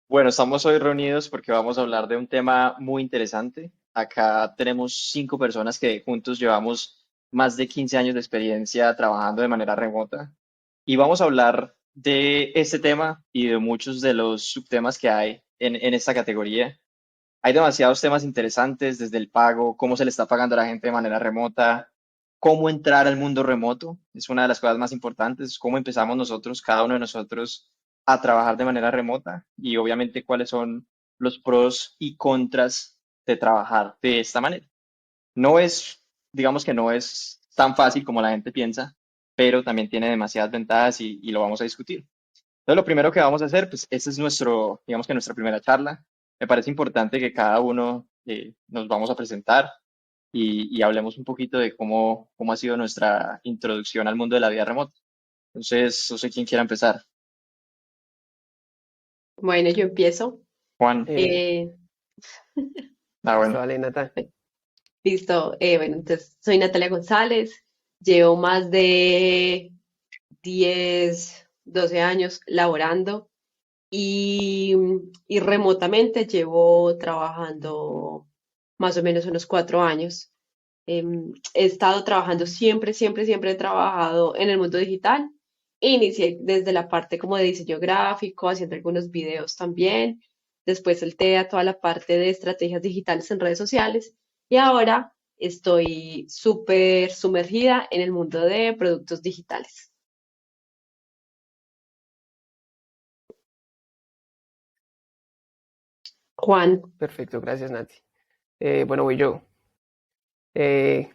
Bueno, estamos hoy reunidos porque vamos a hablar de un tema muy interesante. Acá tenemos 5 personas que juntos llevamos más de 15 años de experiencia trabajando de manera remota y vamos a hablar de este tema y de muchos de los subtemas que hay en esta categoría. Hay demasiados temas interesantes, desde el pago, cómo se le está pagando a la gente de manera remota, cómo entrar al mundo remoto, es una de las cosas más importantes, cómo empezamos nosotros, cada uno de nosotros, a trabajar de manera remota y obviamente cuáles son los pros y contras de trabajar de esta manera. No es, digamos que no es tan fácil como la gente piensa, pero también tiene demasiadas ventajas y lo vamos a discutir. Entonces, lo primero que vamos a hacer, pues, esta es digamos que nuestra primera charla. Me parece importante que cada uno nos vamos a presentar y hablemos un poquito de cómo ha sido nuestra introducción al mundo de la vida remota. Entonces, no sé quién quiera empezar. Bueno, yo empiezo. Juan. Eh, Eh, Listo, Bueno. vale, Nata. Listo. Bueno, entonces soy Natalia González. Llevo más de 10, 12 años laborando y, y remotamente llevo trabajando más o menos unos 4 años. He estado trabajando siempre, siempre, siempre he trabajado en el mundo digital. Inicié desde la parte como de diseño gráfico, haciendo algunos videos también. Después salté a toda la parte de estrategias digitales en redes sociales. Y ahora estoy súper sumergida en el mundo de productos digitales. Juan, Perfecto, gracias, Nati. Bueno, voy yo. Eh,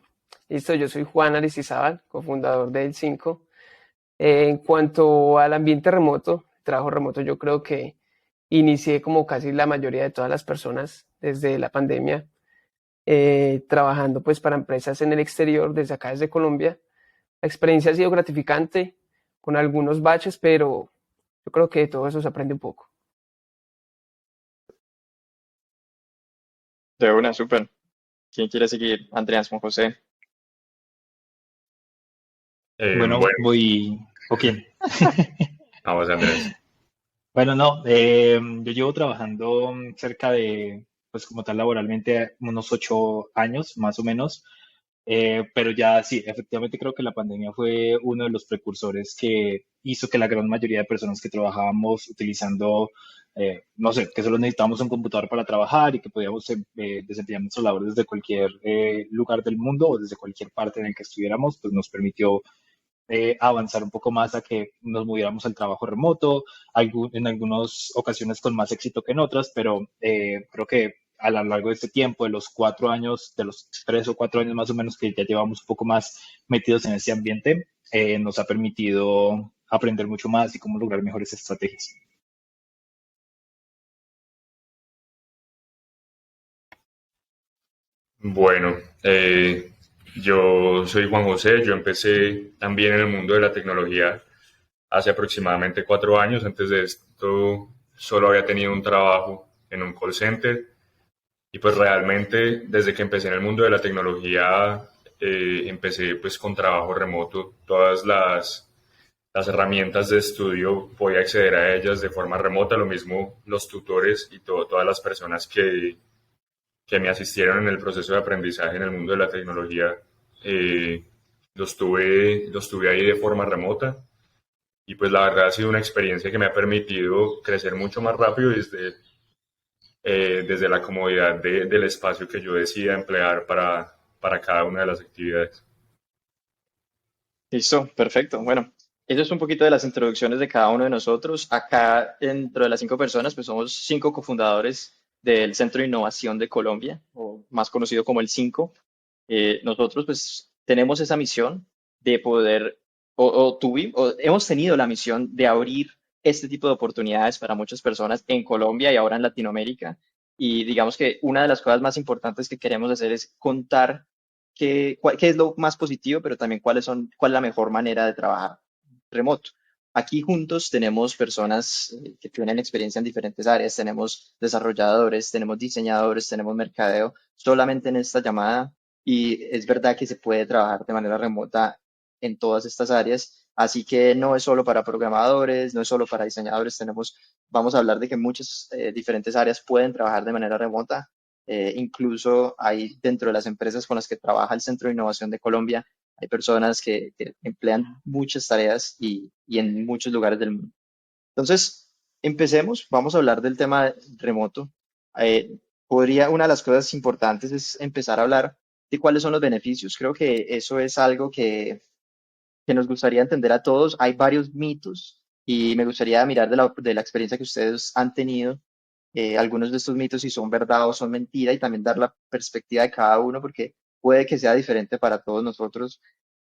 Listo, yo soy Juan Aristizábal, cofundador del 5. En cuanto al ambiente remoto, trabajo remoto, yo creo que inicié como casi la mayoría de todas las personas desde la pandemia, trabajando pues para empresas en el exterior, desde acá, desde Colombia. La experiencia ha sido gratificante, con algunos baches, pero yo creo que de todo eso se aprende un poco. De una, súper. ¿Quién quiere seguir? Andreas, Juan José. Bueno, Bueno, voy. ¿O quién? vamos Andrés. Bueno, no, yo llevo trabajando cerca de, pues como tal, laboralmente unos 8 años, más o menos. Pero ya sí, efectivamente creo que la pandemia fue uno de los precursores que hizo que la gran mayoría de personas que trabajábamos utilizando, no sé, que solo necesitábamos un computador para trabajar y que podíamos desempeñar nuestras labores desde cualquier lugar del mundo o desde cualquier parte en el que estuviéramos, pues nos permitió avanzar un poco más a que nos moviéramos al trabajo remoto, en algunas ocasiones con más éxito que en otras, pero creo que a lo largo de este tiempo, de los 4 años, de los 3 o 4 años más o menos que ya llevamos un poco más metidos en ese ambiente, nos ha permitido aprender mucho más y cómo lograr mejores estrategias. Bueno, yo soy Juan José, yo empecé también en el mundo de la tecnología hace aproximadamente 4 años. Antes de esto solo había tenido un trabajo en un call center y pues realmente desde que empecé en el mundo de la tecnología empecé pues con trabajo remoto. Todas las herramientas de estudio podía acceder a ellas de forma remota, lo mismo los tutores y todas las personas que me asistieron en el proceso de aprendizaje en el mundo de la tecnología, eh, los tuve ahí de forma remota y pues la verdad ha sido una experiencia que me ha permitido crecer mucho más rápido desde la comodidad del espacio que yo decida emplear para cada una de las actividades. Listo, perfecto. Bueno, eso es un poquito de las introducciones de cada uno de nosotros. Acá, dentro de las 5 personas, pues somos 5 cofundadores del Centro de Innovación de Colombia, o más conocido como el 5. Nosotros, pues, tenemos esa misión de poder, o hemos tenido la misión de abrir este tipo de oportunidades para muchas personas en Colombia y ahora en Latinoamérica. Y digamos que una de las cosas más importantes que queremos hacer es contar qué es lo más positivo, pero también cuál es la mejor manera de trabajar remoto. Aquí juntos tenemos personas que tienen experiencia en diferentes áreas, tenemos desarrolladores, tenemos diseñadores, tenemos mercadeo, solamente en esta llamada y es verdad que se puede trabajar de manera remota en todas estas áreas. Así que no es solo para programadores, no es solo para diseñadores, vamos a hablar de que muchas diferentes áreas pueden trabajar de manera remota. Incluso hay dentro de las empresas con las que trabaja el Centro de Innovación de Colombia, hay personas que emplean muchas tareas y en muchos lugares del mundo. Entonces, empecemos, vamos a hablar del tema remoto. Una de las cosas importantes es empezar a hablar de cuáles son los beneficios. Creo que eso es algo que nos gustaría entender a todos. Hay varios mitos y me gustaría mirar de la experiencia que ustedes han tenido, algunos de estos mitos si son verdad o son mentira y también dar la perspectiva de cada uno porque puede que sea diferente para todos nosotros.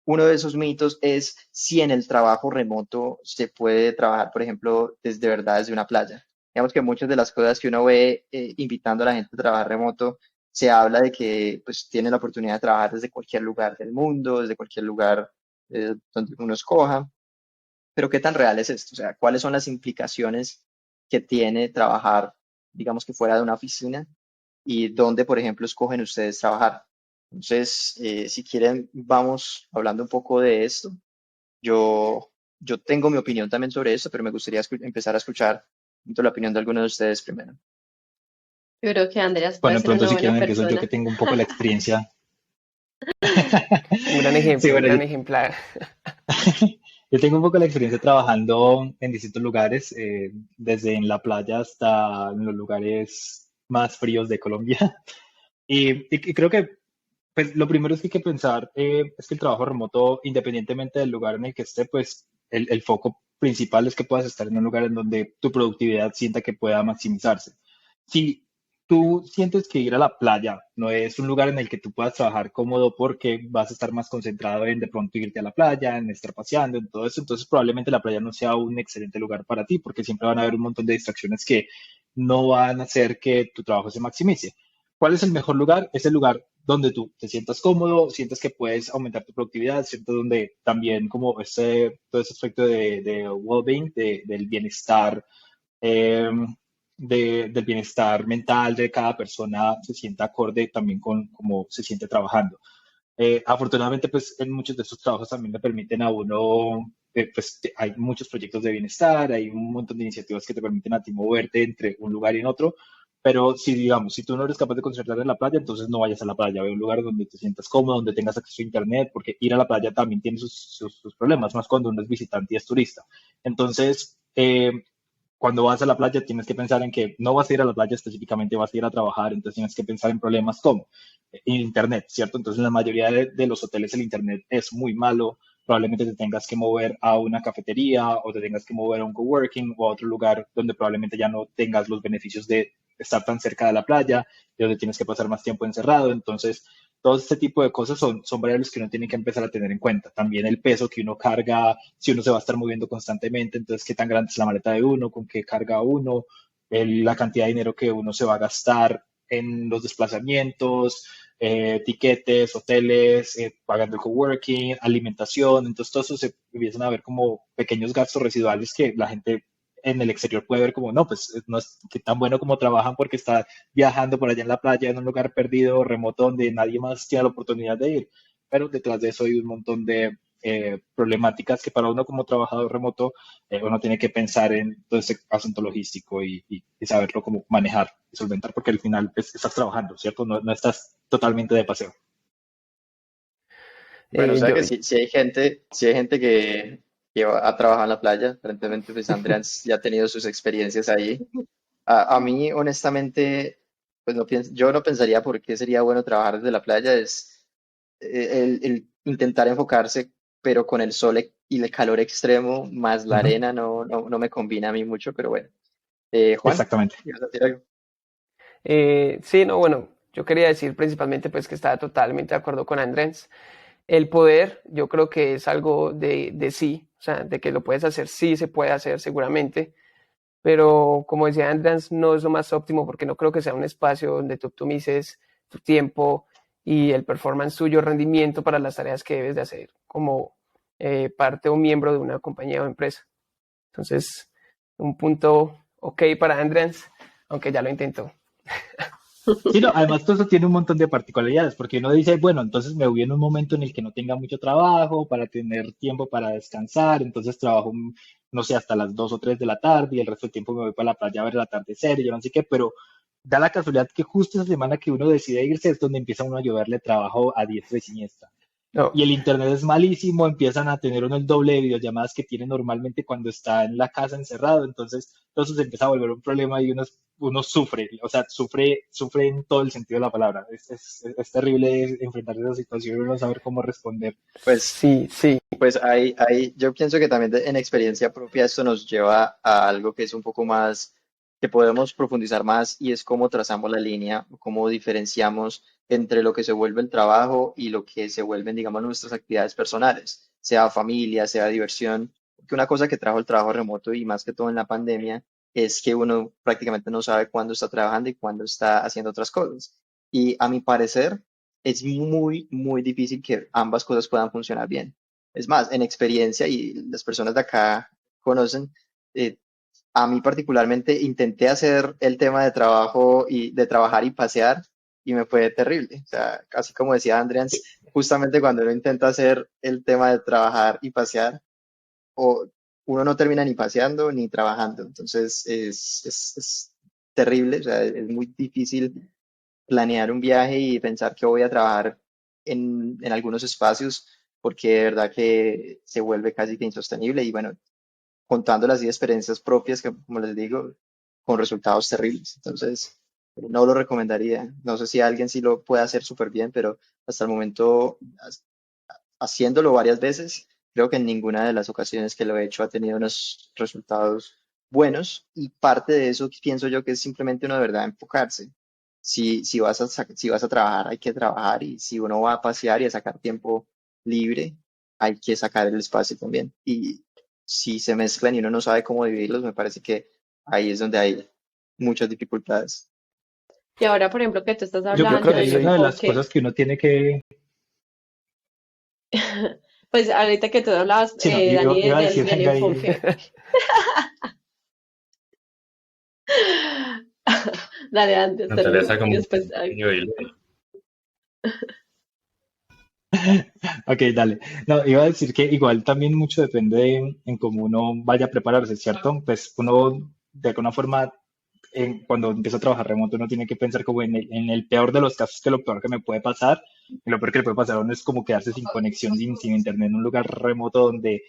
Uno de esos mitos es si en el trabajo remoto se puede trabajar, por ejemplo, desde una playa. Digamos que muchas de las cosas que uno ve invitando a la gente a trabajar remoto, se habla de que pues tiene la oportunidad de trabajar desde cualquier lugar del mundo, desde cualquier lugar donde uno escoja. Pero ¿qué tan real es esto? O sea, ¿cuáles son las implicaciones que tiene trabajar, digamos que fuera de una oficina? ¿Y dónde, por ejemplo, escogen ustedes trabajar? Entonces, si quieren, vamos hablando un poco de esto. Yo tengo mi opinión también sobre esto, pero me gustaría empezar a escuchar la opinión de alguno de ustedes primero. Yo creo que Andreas puede Bueno, ser pronto una si buena quieren empiezo yo que persona. tengo un poco la experiencia. Un gran Sí, ejemplo, un bueno, gran ejemplar. yo tengo un poco la experiencia trabajando en distintos lugares, desde en la playa hasta en los lugares más fríos de Colombia. Y creo que pues, lo primero es que hay que pensar es que el trabajo remoto, independientemente del lugar en el que esté, pues el foco principal es que puedas estar en un lugar en donde tu productividad sienta que pueda maximizarse. Si tú sientes que ir a la playa no es un lugar en el que tú puedas trabajar cómodo porque vas a estar más concentrado en de pronto irte a la playa, en estar paseando, en todo eso, entonces probablemente la playa no sea un excelente lugar para ti porque siempre van a haber un montón de distracciones que no van a hacer que tu trabajo se maximice. ¿Cuál es el mejor lugar? Es el lugar donde tú te sientas cómodo, sientes que puedes aumentar tu productividad, siento donde también como todo ese aspecto de well-being, del bienestar, eh, del bienestar mental de cada persona se sienta acorde también con cómo se siente trabajando. Afortunadamente, pues en muchos de estos trabajos también le permiten a uno, pues hay muchos proyectos de bienestar, hay un montón de iniciativas que te permiten a ti moverte entre un lugar y en otro, pero si digamos, si tú no eres capaz de concentrarte en la playa, entonces no vayas a la playa, ve a un lugar donde te sientas cómodo, donde tengas acceso a internet, porque ir a la playa también tiene sus problemas, más cuando uno es visitante y es turista. Entonces, cuando vas a la playa tienes que pensar en que no vas a ir a la playa específicamente, vas a ir a trabajar, entonces tienes que pensar en problemas como internet, ¿cierto? Entonces en la mayoría de los hoteles el internet es muy malo, probablemente te tengas que mover a una cafetería o te tengas que mover a un coworking o a otro lugar donde probablemente ya no tengas los beneficios de estar tan cerca de la playa y donde tienes que pasar más tiempo encerrado. Entonces, todo este tipo de cosas son variables que uno tiene que empezar a tener en cuenta. También el peso que uno carga, si uno se va a estar moviendo constantemente, entonces qué tan grande es la maleta de uno, con qué carga uno, la cantidad de dinero que uno se va a gastar en los desplazamientos, tiquetes, hoteles, pagando el coworking, alimentación, entonces todo eso se empiezan a ver como pequeños gastos residuales que la gente en el exterior puede ver como, no, pues no es que tan bueno como trabajan porque está viajando por allá en la playa, en un lugar perdido, remoto, donde nadie más tiene la oportunidad de ir. Pero detrás de eso hay un montón de problemáticas que para uno como trabajador remoto, uno tiene que pensar en todo ese asunto logístico y saberlo cómo manejar y solventar, porque al final pues, estás trabajando, ¿cierto? No estás totalmente de paseo. Bueno, o sea Yo, que si hay gente que ha trabajado en la playa, aparentemente pues Andreas ya ha tenido sus experiencias ahí. A mí, honestamente, pues yo no pensaría por qué sería bueno trabajar desde la playa, es el intentar enfocarse, pero con el sol y el calor extremo, más la Ujú. arena, no me combina a mí mucho, pero bueno. Juan, Exactamente. ¿ibas a decir algo? sí, no, bueno, yo quería decir principalmente pues que estaba totalmente de acuerdo con Andrés. El poder, yo creo que es algo de sí, o sea, de que lo puedes hacer, sí se puede hacer seguramente, pero como decía Andrés, no es lo más óptimo porque no creo que sea un espacio donde tú optimices tu tiempo y el performance tuyo, rendimiento para las tareas que debes de hacer como parte o miembro de una compañía o empresa. Entonces, un punto ok para Andrés, aunque ya lo intentó. Sí, no, además todo eso tiene un montón de particularidades, porque uno dice, bueno, entonces me voy en un momento en el que no tenga mucho trabajo, para tener tiempo para descansar, entonces trabajo, no sé, hasta las 2 o 3 de la tarde y el resto del tiempo me voy para la playa a ver el atardecer y yo no sé qué, pero da la casualidad que justo esa semana que uno decide irse es donde empieza uno a lloverle trabajo a diestra y siniestra No, y el internet es malísimo, empiezan a tener uno el doble de videollamadas que tiene normalmente cuando está en la casa encerrado, entonces todo eso se empieza a volver un problema y uno sufre, o sea, sufre en todo el sentido de la palabra. Es terrible enfrentarse a esa situación y no saber cómo responder. Pues, sí, sí, pues yo pienso que también en experiencia propia esto nos lleva a algo que es un poco más, que podemos profundizar más y es cómo trazamos la línea, cómo diferenciamos entre lo que se vuelve el trabajo y lo que se vuelven, digamos, nuestras actividades personales, sea familia, sea diversión. Porque una cosa que trajo el trabajo remoto y más que todo en la pandemia es que uno prácticamente no sabe cuándo está trabajando y cuándo está haciendo otras cosas. Y a mi parecer, es muy, muy difícil que ambas cosas puedan funcionar bien. Es más, en experiencia, y las personas de acá conocen, eh, a mí particularmente intenté hacer el tema de trabajo y de trabajar y pasear y me fue terrible. O sea, casi como decía Andreas, justamente cuando uno intenta hacer el tema de trabajar y pasear, o uno no termina ni paseando ni trabajando. Entonces es terrible, o sea, es muy difícil planear un viaje y pensar que voy a trabajar en algunos espacios, porque de verdad que se vuelve casi que insostenible y bueno, contando las experiencias propias que, como les digo, con resultados terribles. Entonces, no lo recomendaría. No sé si alguien sí lo puede hacer súper bien, pero hasta el momento, haciéndolo varias veces, creo que en ninguna de las ocasiones que lo he hecho ha tenido unos resultados buenos y parte de eso pienso yo que es simplemente uno de verdad enfocarse. Si vas a trabajar, hay que trabajar y si uno va a pasear y a sacar tiempo libre, hay que sacar el espacio también. Y si se mezclan y uno no sabe cómo dividirlos, me parece que ahí es donde hay muchas dificultades. Y ahora, por ejemplo, que tú estás yo Yo creo hablando creo que que del ahí una soy, de las enfoque, cosas que uno tiene que, pues ahorita que tú hablabas, sí, no, Dani, iba a decir, del venga, ahí, enfoque. Dale, antes Natalia termina está y como un después. pequeño delay. ok, dale. No, iba a decir que igual también mucho depende en cómo uno vaya a prepararse, ¿cierto? Pues uno de alguna forma cuando empiezo a trabajar remoto uno tiene que pensar como en el peor de los casos, que lo peor que me puede pasar, y lo peor que le puede pasar a uno es como quedarse sin conexión, sin internet en un lugar remoto donde,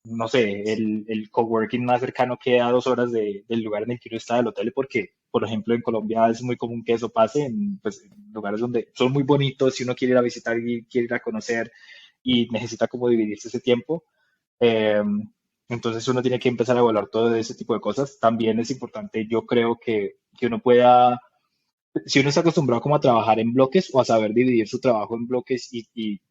no sé, el coworking más cercano queda a 2 horas del lugar en el que uno está del hotel, porque, por ejemplo, en Colombia es muy común que eso pase en, pues, en lugares donde son muy bonitos, si uno quiere ir a visitar y quiere ir a conocer y necesita como dividirse ese tiempo. Eh, entonces uno tiene que empezar a evaluar todo ese tipo de cosas. También es importante, yo creo que uno pueda, si uno está acostumbrado como a trabajar en bloques o a saber dividir su trabajo en bloques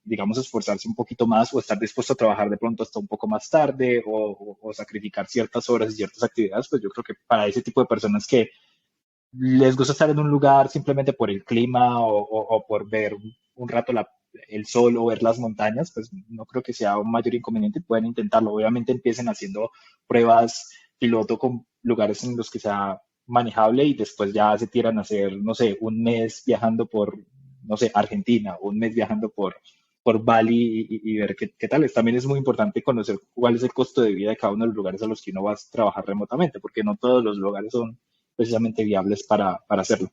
digamos, esforzarse un poquito más o estar dispuesto a trabajar de pronto hasta un poco más tarde o sacrificar ciertas horas y ciertas actividades, pues yo creo que para ese tipo de personas que les gusta estar en un lugar simplemente por el clima o por ver un rato el sol o ver las montañas, pues no creo que sea un mayor inconveniente, pueden intentarlo. Obviamente empiecen haciendo pruebas piloto con lugares en los que sea manejable y después ya se tiran a hacer, no sé, un mes viajando por, no sé, Argentina o un mes viajando por Bali y ver qué tal es. También es muy importante conocer cuál es el costo de vida de cada uno de los lugares a los que uno va a trabajar remotamente, porque no todos los lugares son precisamente viables para hacerlo.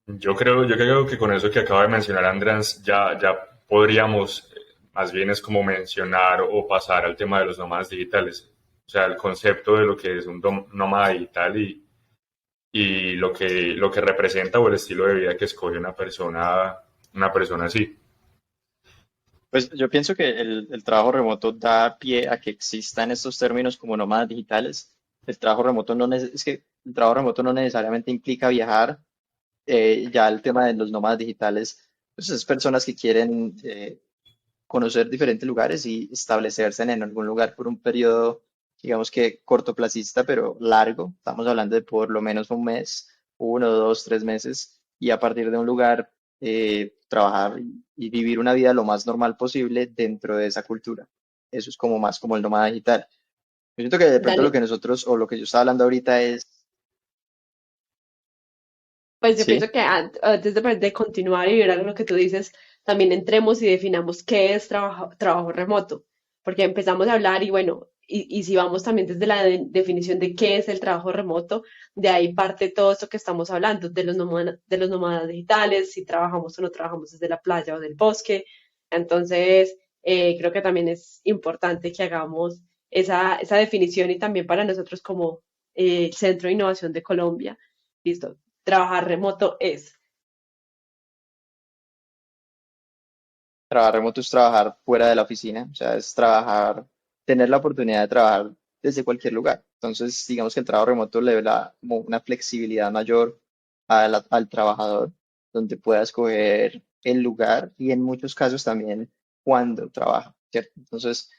Yo creo que con eso que acaba de mencionar Andrés, ya podríamos, más bien es como mencionar o pasar al tema de los nómadas digitales. O sea, el concepto de lo que es un nómada digital y lo que representa o el estilo de vida que escoge una persona así. Pues yo pienso que el trabajo remoto da pie a que existan estos términos como nómadas digitales. El trabajo remoto no es que el trabajo remoto no necesariamente implica viajar. Ya el tema de los nómadas digitales, pues es personas que quieren conocer diferentes lugares y establecerse en algún lugar por un periodo, digamos que cortoplacista, pero largo. Estamos hablando de por lo menos un mes, 1, 2, 3 meses, y a partir de un lugar trabajar y vivir una vida lo más normal posible dentro de esa cultura. Eso es como más como el nómada digital. Yo siento que de pronto lo Dani, que nosotros o lo que yo estaba hablando ahorita es Pues yo pienso Sí, que antes de continuar y ver algo lo que tú dices, también entremos y definamos qué es trabajo remoto, porque empezamos a hablar y bueno, y si vamos también desde la definición de qué es el trabajo remoto, de ahí parte todo esto que estamos hablando, de los nómadas digitales, si trabajamos o no trabajamos desde la playa o del bosque. Entonces, creo que también es importante que hagamos esa definición y también para nosotros como Centro de Innovación de Colombia. Listo, trabajar remoto es. trabajar remoto es trabajar fuera de la oficina, o sea, es trabajar, tener la oportunidad de trabajar desde cualquier lugar. Entonces, digamos que el trabajo remoto le da como una flexibilidad mayor al trabajador, donde pueda escoger el lugar y en muchos casos también cuándo trabaja, ¿cierto? Entonces,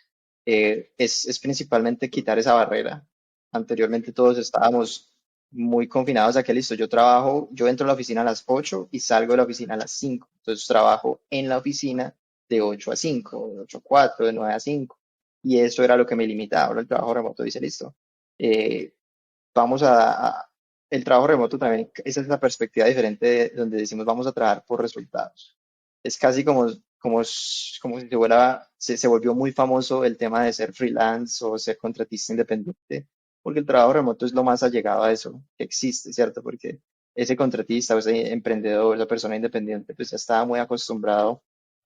es principalmente quitar esa barrera. Anteriormente todos estábamos muy confinados a que listo, yo entro a la oficina a las 8 y salgo de la oficina a las 5. Entonces trabajo en la oficina de 8 a 5, de 8 a 4, de 9 a 5. Y eso era lo que me limitaba. Ahora el trabajo remoto dice, listo, eh, vamos el trabajo remoto también, esa es la perspectiva diferente donde decimos vamos a trabajar por resultados. Es casi como si se volvió muy famoso el tema de ser freelance o ser contratista independiente, porque el trabajo remoto es lo más allegado a eso que existe, ¿cierto? Porque ese contratista o ese emprendedor, esa persona independiente, pues ya estaba muy acostumbrado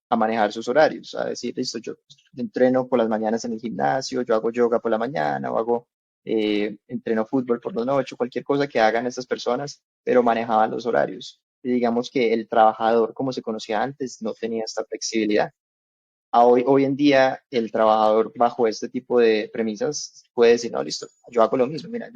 a manejar sus horarios, a decir, listo, yo entreno por las mañanas en el gimnasio, yo hago yoga por la mañana o hago entreno fútbol por la noche, cualquier cosa que hagan estas personas, pero manejaban los horarios. Y digamos que el trabajador, como se conocía antes, no tenía esta flexibilidad. Hoy en día, el trabajador bajo este tipo de premisas puede decir, no, listo, yo hago lo mismo. Mira,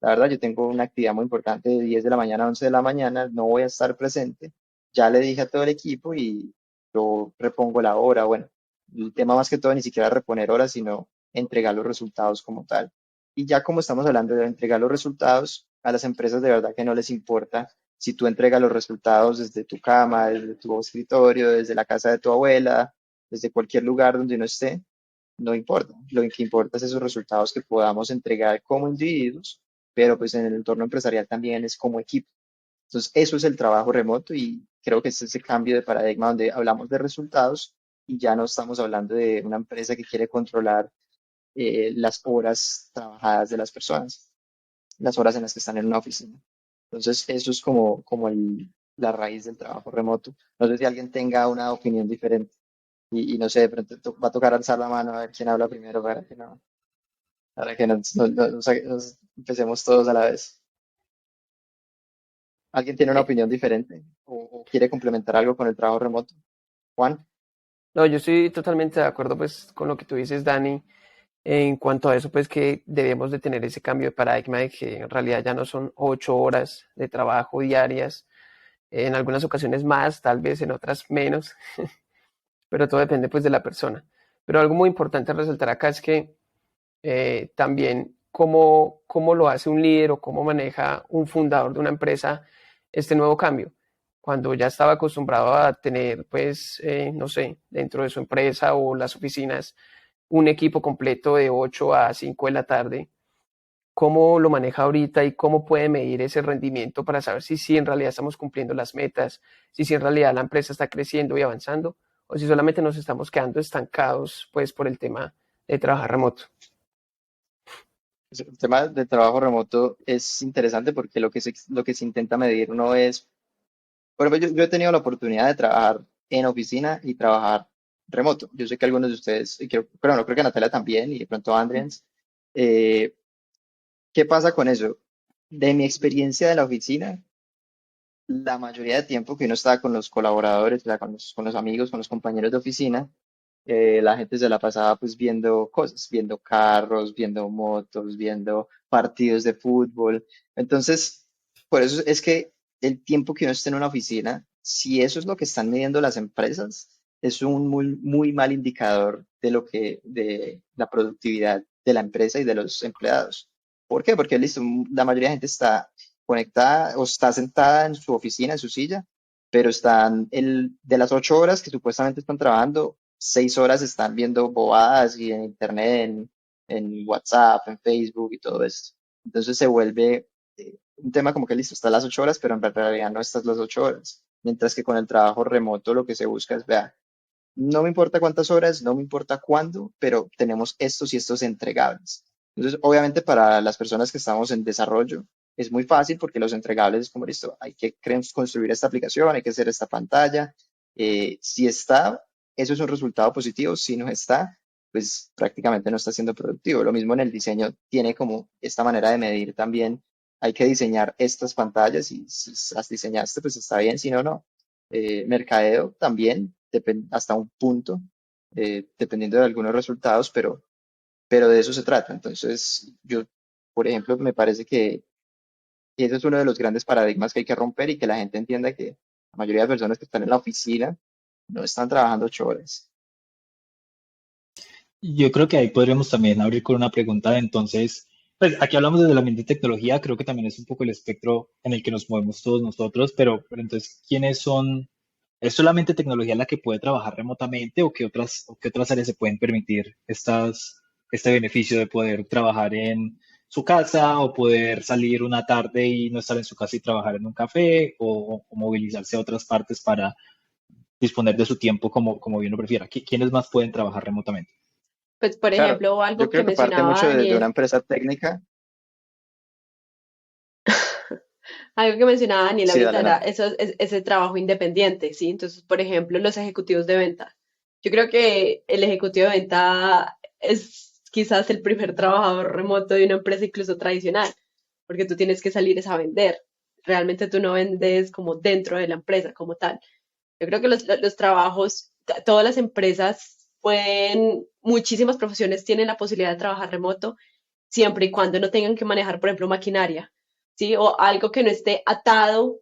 la verdad, yo tengo una actividad muy importante de 10 de la mañana a 11 de la mañana, no voy a estar presente. Ya le dije a todo el equipo y yo repongo la hora. Bueno, el tema más que todo ni siquiera reponer horas, sino entregar los resultados como tal. Y ya como estamos hablando de entregar los resultados, a las empresas de verdad que no les importa si tú entregas los resultados desde tu cama, desde tu escritorio, desde la casa de tu abuela, desde cualquier lugar donde uno esté, no importa. Lo que importa es esos resultados que podamos entregar como individuos, pero pues en el entorno empresarial también es como equipo. Entonces, eso es el trabajo remoto y creo que es ese cambio de paradigma donde hablamos de resultados y ya no estamos hablando de una empresa que quiere controlar las horas trabajadas de las personas, las horas en las que están en una oficina. Entonces, eso es la raíz del trabajo remoto. No sé si alguien tenga una opinión diferente. Y no sé, de pronto va a tocar alzar la mano a ver quién habla primero para que nos empecemos todos a la vez. ¿Alguien tiene una Eh, opinión diferente o quiere complementar algo con el trabajo remoto? Juan, no, yo estoy totalmente de acuerdo pues con lo que tú dices, Dani, en cuanto a eso, pues que debemos de tener ese cambio de paradigma de que en realidad ya no son 8 horas de trabajo diarias, en algunas ocasiones más, tal vez en otras menos, pero todo depende pues de la persona. Pero algo muy importante a resaltar acá es que también cómo lo hace un líder o cómo maneja un fundador de una empresa este nuevo cambio. Cuando ya estaba acostumbrado a tener, pues, no sé, dentro de su empresa o las oficinas, un equipo completo de 8 a 5 de la tarde, cómo lo maneja ahorita y cómo puede medir ese rendimiento para saber si en realidad estamos cumpliendo las metas, si en realidad la empresa está creciendo y avanzando, o si solamente nos estamos quedando estancados, pues, por el tema de trabajar remoto. pues, el tema del trabajo remoto es interesante porque lo que se intenta medir no es, por ejemplo, yo he tenido la oportunidad de trabajar en oficina y trabajar remoto. Yo sé que algunos de ustedes, pero no creo que Natalia también y de pronto Andrians. eh, ¿Qué pasa con eso? De mi experiencia de la oficina, la mayoría de tiempo que uno estaba con los colaboradores, o sea, con los amigos, con los compañeros de oficina, la gente se la pasaba pues viendo cosas, viendo carros, viendo motos, viendo partidos de fútbol. Entonces, por eso es que el tiempo que uno esté en una oficina, si eso es lo que están midiendo las empresas, es un muy mal indicador de la productividad de la empresa y de los empleados. ¿Por qué? Porque listo, la mayoría de gente está conectada o está sentada en su oficina, en su silla, pero de las 8 horas que supuestamente están trabajando, 6 horas están viendo bobadas y en internet, en WhatsApp, en Facebook y todo eso. Entonces se vuelve un tema como que listo, estás las 8 horas, pero en realidad no estás las 8 horas. Mientras que con el trabajo remoto lo que se busca es, vea, no me importa cuántas horas, no me importa cuándo, pero tenemos estos y estos entregables. Entonces, obviamente para las personas que estamos en desarrollo es muy fácil porque los entregables es como listo, hay que construir esta aplicación, hay que hacer esta pantalla. Si está, eso es un resultado positivo. Si no está, pues prácticamente no está siendo productivo. Lo mismo en el diseño, tiene como esta manera de medir también. Hay que diseñar estas pantallas y si las diseñaste, pues está bien, si no, no. Mercadeo también, hasta un punto, dependiendo de algunos resultados, pero de eso se trata. Entonces, yo, por ejemplo, me parece que ese es uno de los grandes paradigmas que hay que romper y que la gente entienda que la mayoría de personas que están en la oficina no están trabajando 8 horas. Yo creo que ahí podríamos también abrir con una pregunta. Entonces, pues aquí hablamos desde el ambiente de tecnología, creo que también es un poco el espectro en el que nos movemos todos nosotros, pero entonces, ¿quiénes son? ¿Es solamente tecnología la que puede trabajar remotamente o qué otras áreas se pueden permitir este beneficio de poder trabajar en su casa o poder salir una tarde y no estar en su casa y trabajar en un café o movilizarse a otras partes para disponer de su tiempo como bien lo prefiera? ¿Quiénes más pueden trabajar remotamente? Pues, por Claro, ejemplo, yo algo que creo que parte mencionaba mucho de una Daniel, empresa técnica. algo que mencionaba Daniel Sí, ahorita dale, era no. eso, ese trabajo independiente, ¿sí? Entonces, por ejemplo, los ejecutivos de venta. Yo creo que el ejecutivo de venta es quizás el primer trabajador remoto de una empresa incluso tradicional, porque tú tienes que salir es a vender. Realmente tú no vendes como dentro de la empresa como tal. Yo creo que los trabajos, todas las empresas pueden, muchísimas profesiones tienen la posibilidad de trabajar remoto siempre y cuando no tengan que manejar, por ejemplo, maquinaria, ¿sí? O algo que no esté atado,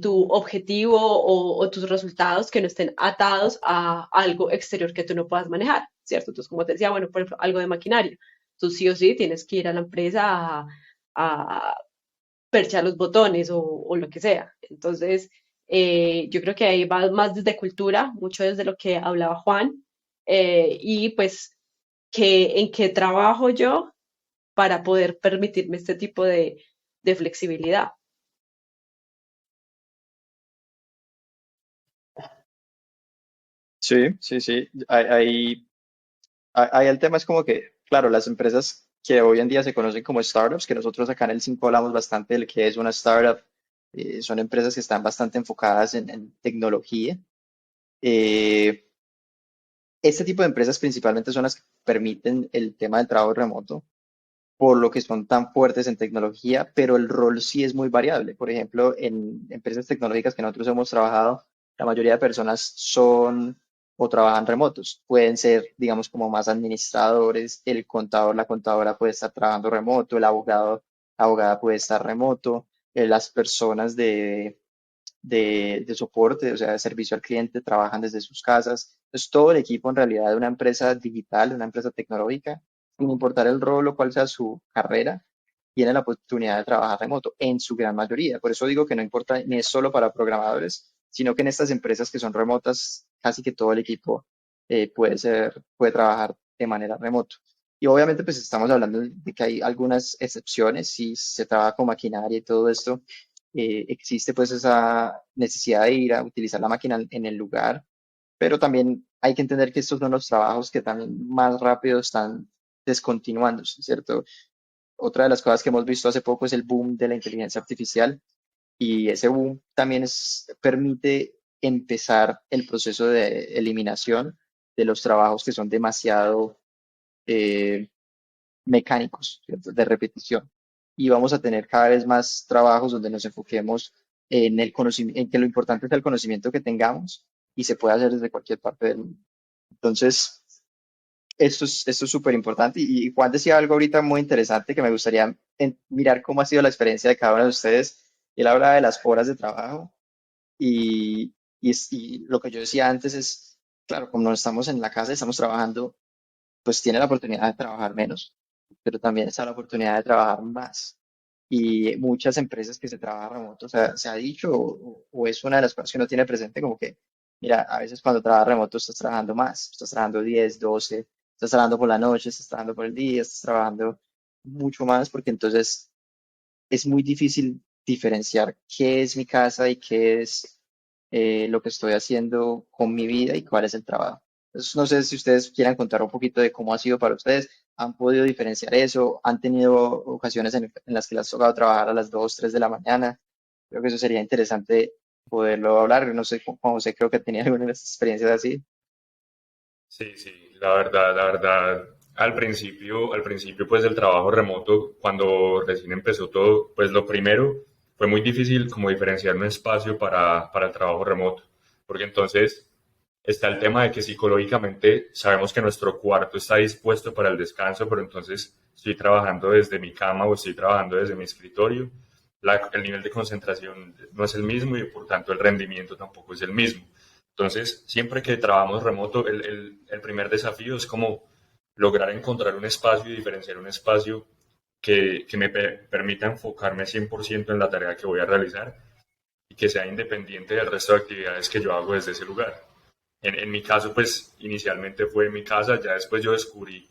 tu objetivo o tus resultados que no estén atados a algo exterior que tú no puedas manejar, ¿cierto? Entonces, como te decía, bueno, por ejemplo, algo de maquinaria. Tú sí o sí tienes que ir a la empresa a perchar los botones o lo que sea. Entonces, yo creo que ahí va más desde cultura, mucho desde lo que hablaba Juan, y pues que en qué trabajo yo para poder permitirme este tipo de flexibilidad. Sí, sí, sí. Ahí el tema es como que, claro, las empresas que hoy en día se conocen como startups, que nosotros acá en el 5 hablamos bastante de que es una startup, son empresas que están bastante enfocadas en tecnología. Eh, este tipo de empresas principalmente son las que permiten el tema del trabajo remoto, por lo que son tan fuertes en tecnología, pero el rol sí es muy variable. Por ejemplo, en empresas tecnológicas que nosotros hemos trabajado, la mayoría de personas son o trabajan remotos. Pueden ser, digamos, como más administradores, el contador, la contadora puede estar trabajando remoto, el abogado, la abogada puede estar remoto, las personas de soporte, o sea, de servicio al cliente, trabajan desde sus casas. Entonces, todo el equipo en realidad de una empresa digital, de una empresa tecnológica, sin importar el rol o cuál sea su carrera, tiene la oportunidad de trabajar remoto en su gran mayoría. Por eso digo que no importa ni es solo para programadores, sino que en estas empresas que son remotas, casi que todo el equipo puede trabajar de manera remoto. Y obviamente, pues estamos hablando de que hay algunas excepciones, si se trabaja con maquinaria y todo esto, existe pues esa necesidad de ir a utilizar la máquina en el lugar, pero también hay que entender que estos son los trabajos que también más rápido están descontinuándose, ¿cierto? Otra de las cosas que hemos visto hace poco es el boom de la inteligencia artificial y ese boom también permite empezar el proceso de eliminación de los trabajos que son demasiado eh, mecánicos, ¿cierto? De repetición. Y vamos a tener cada vez más trabajos donde nos enfoquemos en el conocimiento, en que lo importante es el conocimiento que tengamos y se puede hacer desde cualquier parte del mundo. Entonces, esto es súper importante. Y Juan decía algo ahorita muy interesante que me gustaría mirar cómo ha sido la experiencia de cada uno de ustedes. Él habla de las horas de trabajo y lo que yo decía antes es, claro, como no estamos en la casa, estamos trabajando, pues tiene la oportunidad de trabajar menos, pero también está la oportunidad de trabajar más. Y muchas empresas que se trabajan remoto, o sea, se ha dicho o es una de las cosas que uno tiene presente como que, mira, a veces cuando trabajas remoto estás trabajando más, estás trabajando 10 12 estás trabajando por la noche, estás trabajando por el día, estás trabajando mucho más porque entonces es muy difícil diferenciar qué es mi casa y qué es lo que estoy haciendo con mi vida y cuál es el trabajo. Entonces, no sé si ustedes quieran contar un poquito de cómo ha sido para ustedes. ¿Han podido diferenciar eso? ¿Han tenido ocasiones en las que les ha tocado trabajar a las 2 3 de la mañana? Creo que eso sería interesante poderlo hablar. No sé, Juan José, creo que tenía algunas experiencias así. Sí, sí, la verdad, al principio pues del trabajo remoto, cuando recién empezó todo, pues lo primero fue muy difícil como diferenciar un espacio para el trabajo remoto, porque entonces está el tema de que psicológicamente sabemos que nuestro cuarto está dispuesto para el descanso, pero entonces estoy trabajando desde mi cama o estoy trabajando desde mi escritorio, el nivel de concentración no es el mismo y por tanto el rendimiento tampoco es el mismo. Entonces, siempre que trabajamos remoto, el primer desafío es como lograr encontrar un espacio y diferenciar un espacio que me permita enfocarme 100% en la tarea que voy a realizar y que sea independiente del resto de actividades que yo hago desde ese lugar. En mi caso, pues inicialmente fue en mi casa, ya después yo descubrí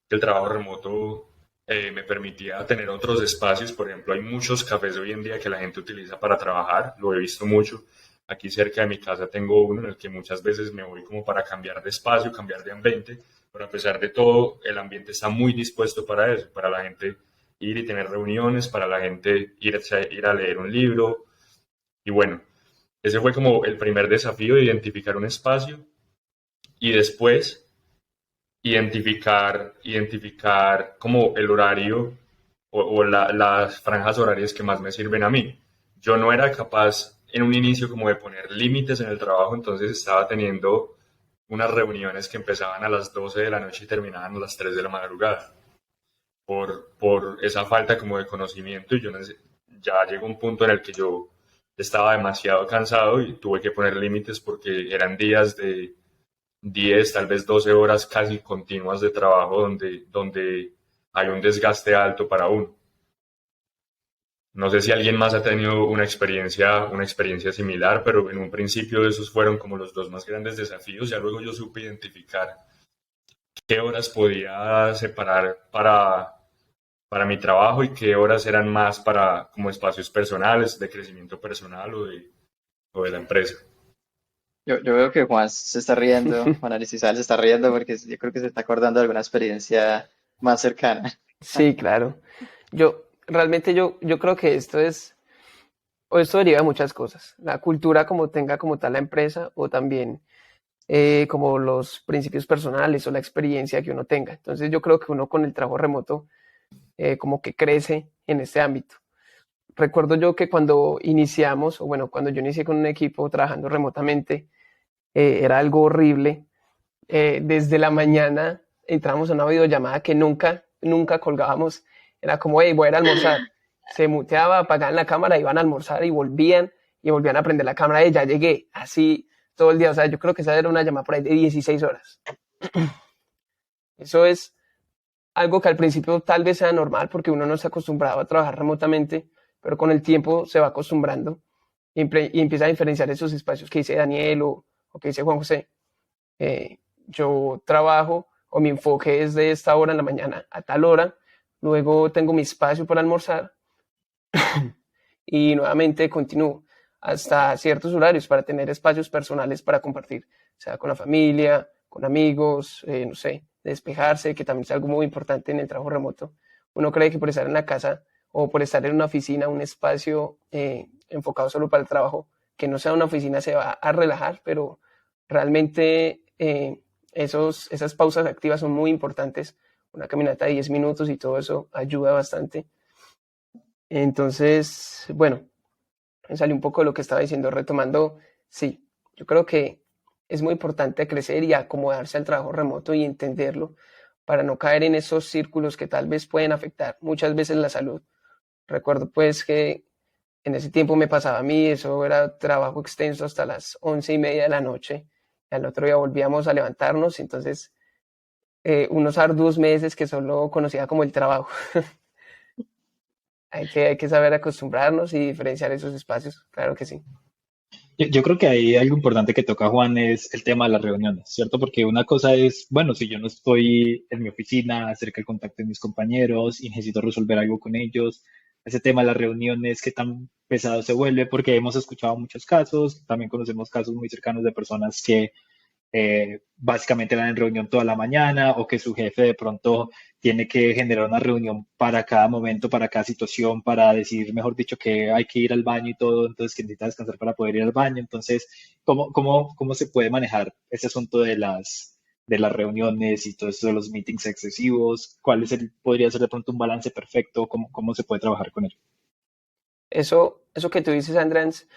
que el trabajo remoto me permitía tener otros espacios. Por ejemplo, hay muchos cafés hoy en día que la gente utiliza para trabajar, lo he visto mucho. Aquí cerca de mi casa tengo uno en el que muchas veces me voy como para cambiar de espacio, cambiar de ambiente, pero a pesar de todo, el ambiente está muy dispuesto para eso, para la gente ir y tener reuniones, para la gente ir a leer un libro. Y bueno, ese fue como el primer desafío de identificar un espacio y después identificar como el horario o las franjas horarias que más me sirven a mí. Yo no era capaz en un inicio como de poner límites en el trabajo, entonces estaba teniendo unas reuniones que empezaban a las 12 de la noche y terminaban a las 3 de la madrugada por esa falta como de conocimiento y ya llegó un punto en el que yo estaba demasiado cansado y tuve que poner límites porque eran días de 10 tal vez 12 horas casi continuas de trabajo donde hay un desgaste alto para uno. No sé si alguien más ha tenido una experiencia similar, pero en un principio esos fueron como los dos más grandes desafíos. Ya luego yo supe identificar qué horas podía separar para mi trabajo y qué horas eran más para como espacios personales, de crecimiento personal o de la empresa. Yo veo que Juan se está riendo, Juan Aristizábal se está riendo porque yo creo que se está acordando de alguna experiencia más cercana. Sí, claro. Yo creo que o esto deriva de muchas cosas. La cultura como tenga como tal la empresa o también como los principios personales o la experiencia que uno tenga. Entonces yo creo que uno con el trabajo remoto como que crece en este ámbito. Recuerdo yo que cuando iniciamos, o bueno, cuando yo inicié con un equipo trabajando remotamente, era algo horrible. Desde la mañana entramos a una videollamada que nunca colgábamos. Era como, hey, voy a ir a almorzar. Se muteaba, apagaban la cámara, iban a almorzar y volvían a prender la cámara y ya llegué. Así todo el día. O sea, yo creo que esa era una llamada por ahí de 16 horas. Eso es algo que al principio tal vez sea normal porque uno no está acostumbrado a trabajar remotamente, pero con el tiempo se va acostumbrando y empieza a diferenciar esos espacios que dice Daniel o que dice Juan José. Yo trabajo o mi enfoque es de esta hora en la mañana a tal hora, luego tengo mi espacio para almorzar y nuevamente continúo hasta ciertos horarios para tener espacios personales para compartir, o sea, con la familia, con amigos, no sé, despejarse, que también es algo muy importante en el trabajo remoto. Uno cree que por estar en la casa o por estar en una oficina, un espacio enfocado solo para el trabajo, que no sea una oficina se va a relajar, pero realmente esas pausas activas son muy importantes. Una caminata de 10 minutos y todo eso ayuda bastante. Entonces, bueno, me salió un poco de lo que estaba diciendo, retomando, sí, yo creo que es muy importante crecer y acomodarse al trabajo remoto y entenderlo para no caer en esos círculos que tal vez pueden afectar muchas veces la salud. Recuerdo pues que en ese tiempo me pasaba a mí, eso era trabajo extenso hasta las 11:30 de la noche, y al otro día volvíamos a levantarnos, entonces unos arduos meses que solo conocía como el trabajo. Hay que saber acostumbrarnos y diferenciar esos espacios, claro que sí. Yo creo que ahí algo importante que toca Juan es el tema de las reuniones, ¿cierto? Porque una cosa es, bueno, si yo no estoy en mi oficina, cerca del contacto de mis compañeros y necesito resolver algo con ellos, ese tema de las reuniones, qué tan pesado se vuelve, porque hemos escuchado muchos casos, también conocemos casos muy cercanos de personas que básicamente van en reunión toda la mañana o que su jefe de pronto tiene que generar una reunión para cada momento, para cada situación, para decir, mejor dicho, que hay que ir al baño y todo, entonces que necesita descansar para poder ir al baño. Entonces, ¿cómo se puede manejar ese asunto de las reuniones y todo esto de los meetings excesivos? Podría ser de pronto un balance perfecto? ¿Cómo se puede trabajar con ello? Eso que tú dices, Andrés,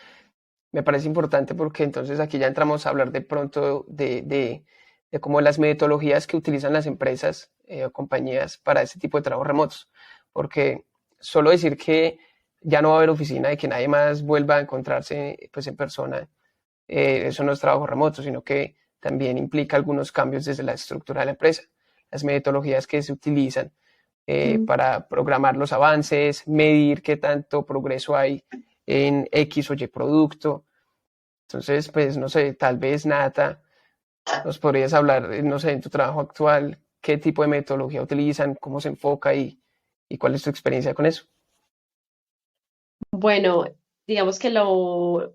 me parece importante porque entonces aquí ya entramos a hablar de pronto de cómo las metodologías que utilizan las empresas o compañías para este tipo de trabajos remotos. Porque solo decir que ya no va a haber oficina y que nadie más vuelva a encontrarse pues, en persona, eso no es trabajo remoto, sino que también implica algunos cambios desde la estructura de la empresa. Las metodologías que se utilizan Mm. para programar los avances, medir qué tanto progreso hay en X o Y producto. Entonces, pues no sé, tal vez Nata, nos podrías hablar, no sé, en tu trabajo actual, qué tipo de metodología utilizan, cómo se enfoca y cuál es tu experiencia con eso. Bueno, digamos que lo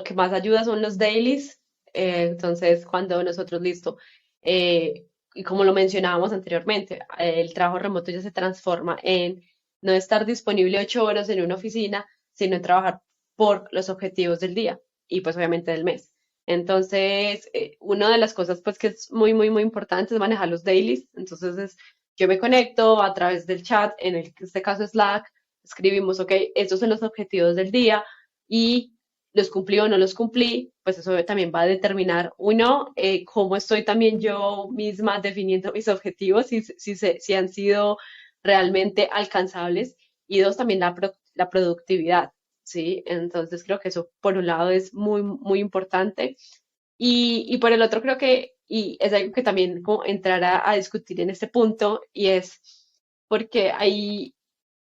que más ayuda son los dailies. Entonces, cuando nosotros, listo, y como lo mencionábamos anteriormente, el trabajo remoto ya se transforma en no estar disponible 8 horas en una oficina, sino en trabajar por los objetivos del día y pues obviamente del mes. Entonces, una de las cosas pues que es muy, muy, muy importante es manejar los dailies. Entonces, yo me conecto a través del chat, en este caso Slack, escribimos, ok, estos son los objetivos del día y los cumplí o no los cumplí, pues eso también va a determinar, uno, cómo estoy también yo misma definiendo mis objetivos, si han sido realmente alcanzables, y dos, también la productividad, ¿sí? Entonces creo que eso por un lado es muy, muy importante. Y por el otro creo que, y es algo que también como entrar a discutir en este punto, y es porque hay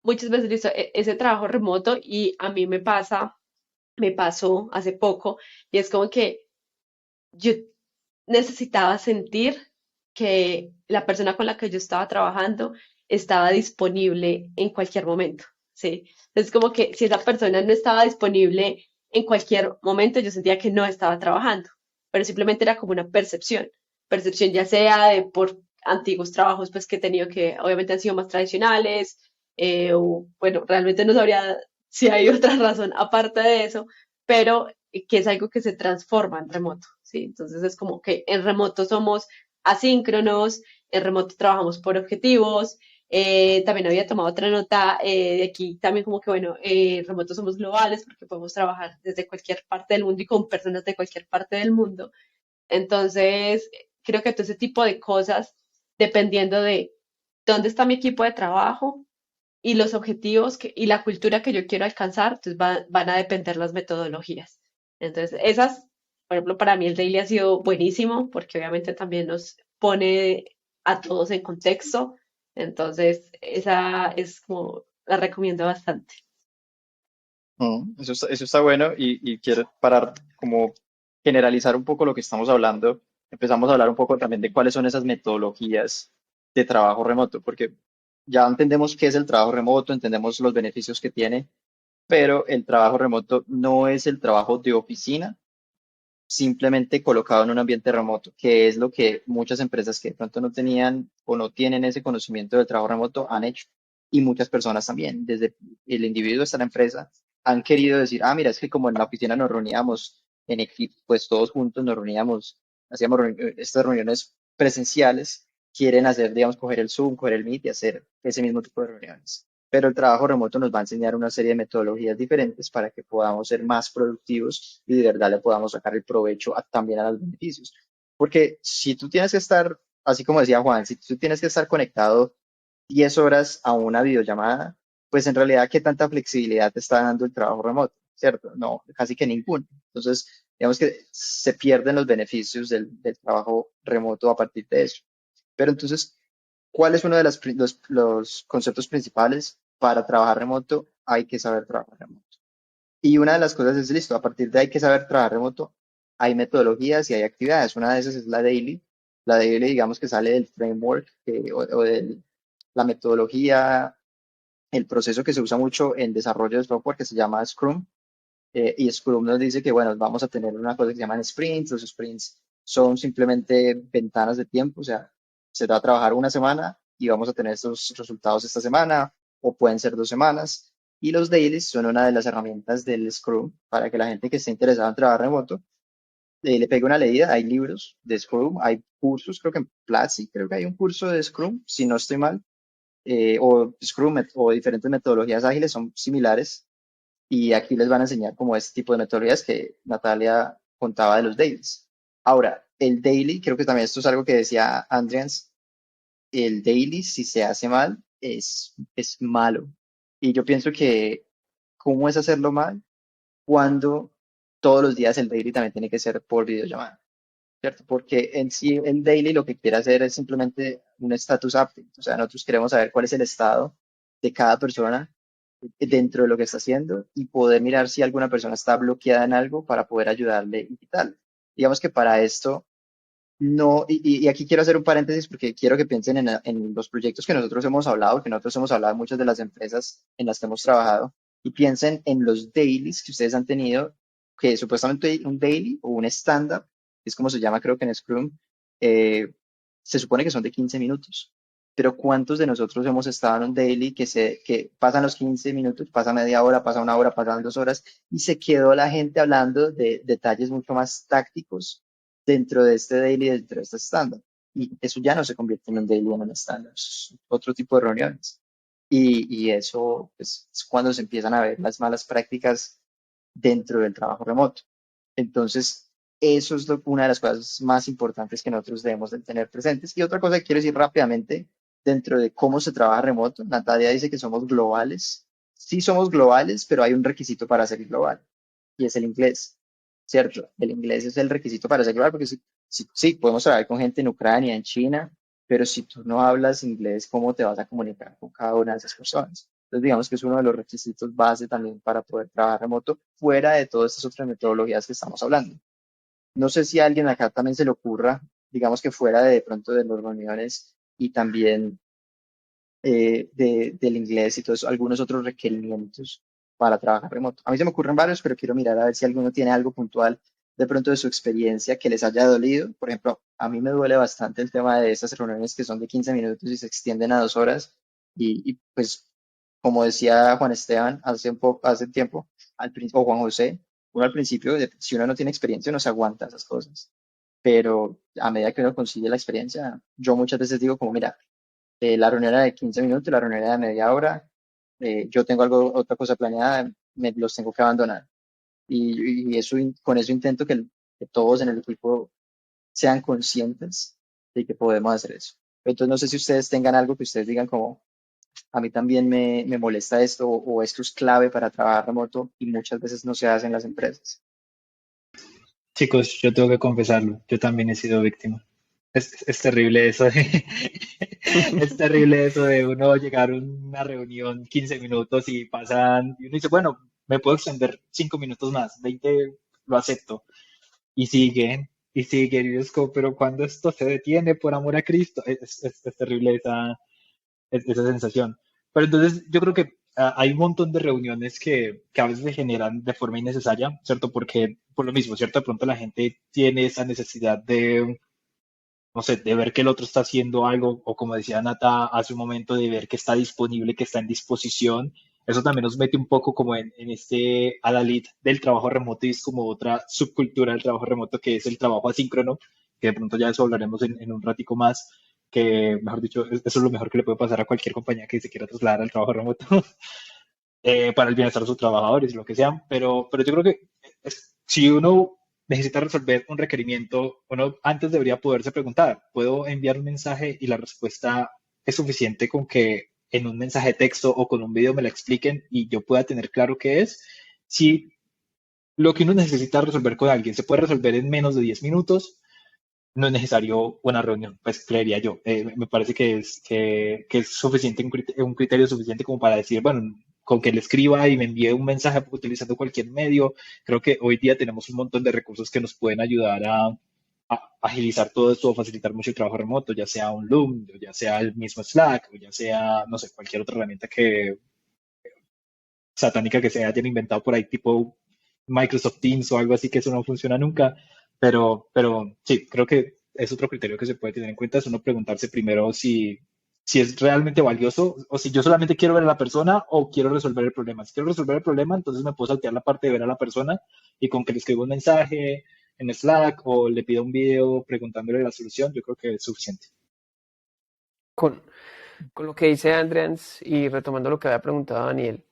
muchas veces listo, ese trabajo remoto y a mí me pasó hace poco y es como que yo necesitaba sentir que la persona con la que yo estaba trabajando estaba disponible en cualquier momento, ¿sí? Es como que si esa persona no estaba disponible en cualquier momento, yo sentía que no estaba trabajando, pero simplemente era como una percepción ya sea de por antiguos trabajos pues que he tenido que obviamente han sido más tradicionales, o bueno, realmente no sabría si hay otra razón aparte de eso, pero que es algo que se transforma en remoto, ¿sí? Entonces es como que en remoto somos asíncronos, en remoto trabajamos por objetivos. También había tomado otra nota de aquí, también como que, bueno, en remoto somos globales porque podemos trabajar desde cualquier parte del mundo y con personas de cualquier parte del mundo. Entonces, creo que todo ese tipo de cosas, dependiendo de dónde está mi equipo de trabajo, y los objetivos y la cultura que yo quiero alcanzar, entonces van a depender las metodologías. Entonces, esas, por ejemplo, para mí el daily ha sido buenísimo porque obviamente también nos pone a todos en contexto. Entonces, esa es como, la recomiendo bastante. Eso está bueno y quiero parar como generalizar un poco lo que estamos hablando. Empezamos a hablar un poco también de cuáles son esas metodologías de trabajo remoto, porque ya entendemos qué es el trabajo remoto, entendemos los beneficios que tiene, pero el trabajo remoto no es el trabajo de oficina simplemente colocado en un ambiente remoto, que es lo que muchas empresas que de pronto no tenían o no tienen ese conocimiento del trabajo remoto han hecho. Y muchas personas también, desde el individuo hasta la empresa, han querido decir, ah, mira, es que como en la oficina nos reuníamos en equipo, pues todos juntos nos reuníamos, hacíamos estas reuniones presenciales, quieren hacer, digamos, coger el Zoom, coger el Meet y hacer ese mismo tipo de reuniones. Pero el trabajo remoto nos va a enseñar una serie de metodologías diferentes para que podamos ser más productivos y de verdad le podamos sacar el provecho también a los beneficios. Porque si tú tienes que estar, así como decía Juan, si tú tienes que estar conectado 10 horas a una videollamada, pues en realidad, ¿qué tanta flexibilidad te está dando el trabajo remoto? ¿Cierto? No, casi que ninguna. Entonces, digamos que se pierden los beneficios del trabajo remoto a partir de eso. Pero entonces, ¿cuál es uno de los conceptos principales para trabajar remoto? Hay que saber trabajar remoto. Y una de las cosas es, listo, a partir de hay que saber trabajar remoto, hay metodologías y hay actividades. Una de esas es la daily. La daily, digamos que sale del framework o de la metodología el proceso que se usa mucho en desarrollo de software que se llama Scrum. Y Scrum nos dice que, bueno, vamos a tener una cosa que se llaman sprints. Los sprints son simplemente ventanas de tiempo, o sea, se va a trabajar una semana y vamos a tener estos resultados esta semana, o pueden ser 2 semanas. Y los dailies son una de las herramientas del Scrum para que la gente que esté interesada en trabajar remoto le pegue una leída. Hay libros de Scrum, hay cursos, creo que en Platzi, creo que hay un curso de Scrum, si no estoy mal, o Scrum o diferentes metodologías ágiles son similares y aquí les van a enseñar como este tipo de metodologías que Natalia contaba de los dailies. Ahora, el daily, creo que también esto es algo que decía Andreas, el daily si se hace mal es malo. Y yo pienso que, ¿cómo es hacerlo mal? Cuando todos los días el daily también tiene que ser por videollamada, ¿cierto? Porque en sí el daily lo que quiere hacer es simplemente un status update. O sea, nosotros queremos saber cuál es el estado de cada persona dentro de lo que está haciendo y poder mirar si alguna persona está bloqueada en algo para poder ayudarle y tal. Digamos que para esto no, y aquí quiero hacer un paréntesis porque quiero que piensen en los proyectos que nosotros hemos hablado, que nosotros hemos hablado en muchas de las empresas en las que hemos trabajado, y piensen en los dailies que ustedes han tenido, que supuestamente un daily o un stand-up, es como se llama creo que en Scrum, eh, se supone que son de 15 minutos. Pero ¿cuántos de nosotros hemos estado en un daily que pasan los 15 minutos, pasa media hora, pasa una hora, pasan 2 horas y se quedó la gente hablando de detalles mucho más tácticos dentro de este daily, dentro de este estándar? Y eso ya no se convierte en un daily o en un estándar, es otro tipo de reuniones. Y eso pues, es cuando se empiezan a ver las malas prácticas dentro del trabajo remoto. Entonces, eso es una de las cosas más importantes que nosotros debemos de tener presentes. Y otra cosa que quiero decir rápidamente, dentro de cómo se trabaja remoto, Natalia dice que somos globales. Sí somos globales, pero hay un requisito para ser global y es el inglés, ¿cierto? El inglés es el requisito para ser global porque sí, podemos trabajar con gente en Ucrania, en China, pero si tú no hablas inglés, ¿cómo te vas a comunicar con cada una de esas personas? Entonces, digamos que es uno de los requisitos base también para poder trabajar remoto, fuera de todas estas otras metodologías que estamos hablando. No sé si a alguien acá también se le ocurra, digamos que fuera de pronto de las reuniones y también del inglés y todos algunos otros requerimientos para trabajar remoto. A mí se me ocurren varios, pero quiero mirar a ver si alguno tiene algo puntual de pronto de su experiencia que les haya dolido. Por ejemplo, a mí me duele bastante el tema de esas reuniones que son de 15 minutos y se extienden a 2 horas. Pues, como decía Juan Esteban hace tiempo, o Juan José, uno al principio, si uno no tiene experiencia, no se aguanta esas cosas. Pero a medida que uno consigue la experiencia, yo muchas veces digo como, mira, la reunión era de 15 minutos, la reunión era de media hora, yo tengo otra cosa planeada, los tengo que abandonar. Y eso, con eso intento que todos en el equipo sean conscientes de que podemos hacer eso. Entonces, no sé si ustedes tengan algo que ustedes digan como, a mí también me molesta esto o esto es clave para trabajar remoto y muchas veces no se hace en las empresas. Chicos, yo tengo que confesarlo, yo también he sido víctima. Es terrible eso de, es terrible eso de uno llegar a una reunión 15 minutos y pasan, y uno dice, bueno, me puedo extender 5 minutos más, 20 lo acepto. Y siguen, y es como, pero cuando esto se detiene, por amor a Cristo, es terrible esa sensación. Pero entonces yo creo que hay un montón de reuniones que a veces se generan de forma innecesaria, ¿cierto? Porque por lo mismo, ¿cierto? De pronto la gente tiene esa necesidad de, no sé, de ver que el otro está haciendo algo, o como decía Nata hace un momento, de ver que está disponible, que está en disposición. Eso también nos mete un poco como en este adalid del trabajo remoto y es como otra subcultura del trabajo remoto que es el trabajo asíncrono, que de pronto ya de eso hablaremos en un ratico más, que mejor dicho, eso es lo mejor que le puede pasar a cualquier compañía que se quiera trasladar al trabajo remoto, para el bienestar de sus trabajadores y lo que sea. Pero yo creo que si uno necesita resolver un requerimiento, uno antes debería poderse preguntar, ¿puedo enviar un mensaje y la respuesta es suficiente con que en un mensaje de texto o con un video me la expliquen y yo pueda tener claro qué es? Si lo que uno necesita resolver con alguien se puede resolver en menos de 10 minutos, no es necesario una reunión, pues creería yo. Me parece que es suficiente, un criterio suficiente como para decir, bueno, con que le escriba y me envíe un mensaje utilizando cualquier medio. Creo que hoy día tenemos un montón de recursos que nos pueden ayudar a agilizar todo esto o facilitar mucho el trabajo remoto, ya sea un Loom, o ya sea el mismo Slack, o ya sea, no sé, cualquier otra herramienta satánica que se hayan inventado por ahí, tipo Microsoft Teams o algo así, que eso no funciona nunca. Pero sí, creo que es otro criterio que se puede tener en cuenta, es uno preguntarse primero si es realmente valioso o si yo solamente quiero ver a la persona o quiero resolver el problema. Si quiero resolver el problema, entonces me puedo saltear la parte de ver a la persona y con que le escriba un mensaje en Slack o le pido un video preguntándole la solución, yo creo que es suficiente. Con, con lo que dice Andreans y retomando lo que había preguntado Daniel,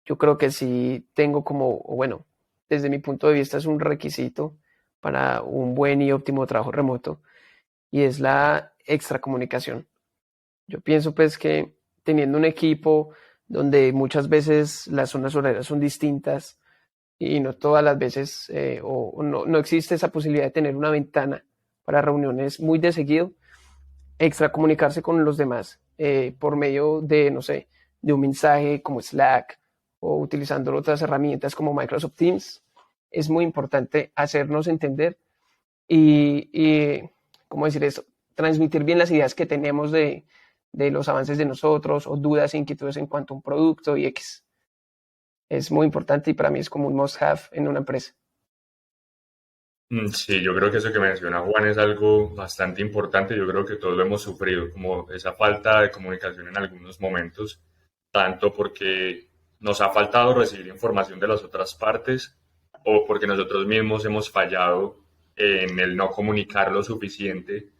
yo creo que sí tengo como, o bueno, desde mi punto de vista es un requisito para un buen y óptimo trabajo remoto y es la extracomunicación. Yo pienso pues que teniendo un equipo donde muchas veces las zonas horarias son distintas y no todas las veces o no existe esa posibilidad de tener una ventana para reuniones muy de seguido, extracomunicarse con los demás por medio de, no sé, de un mensaje como Slack o utilizando otras herramientas como Microsoft Teams, es muy importante hacernos entender y ¿cómo decir eso? Transmitir bien las ideas que tenemos de los avances de nosotros o dudas e inquietudes en cuanto a un producto y X. Es muy importante y para mí es como un must-have en una empresa. Sí, yo creo que eso que menciona Juan es algo bastante importante. Yo creo que todos lo hemos sufrido, como esa falta de comunicación en algunos momentos, tanto porque nos ha faltado recibir información de las otras partes o porque nosotros mismos hemos fallado en el no comunicar lo suficiente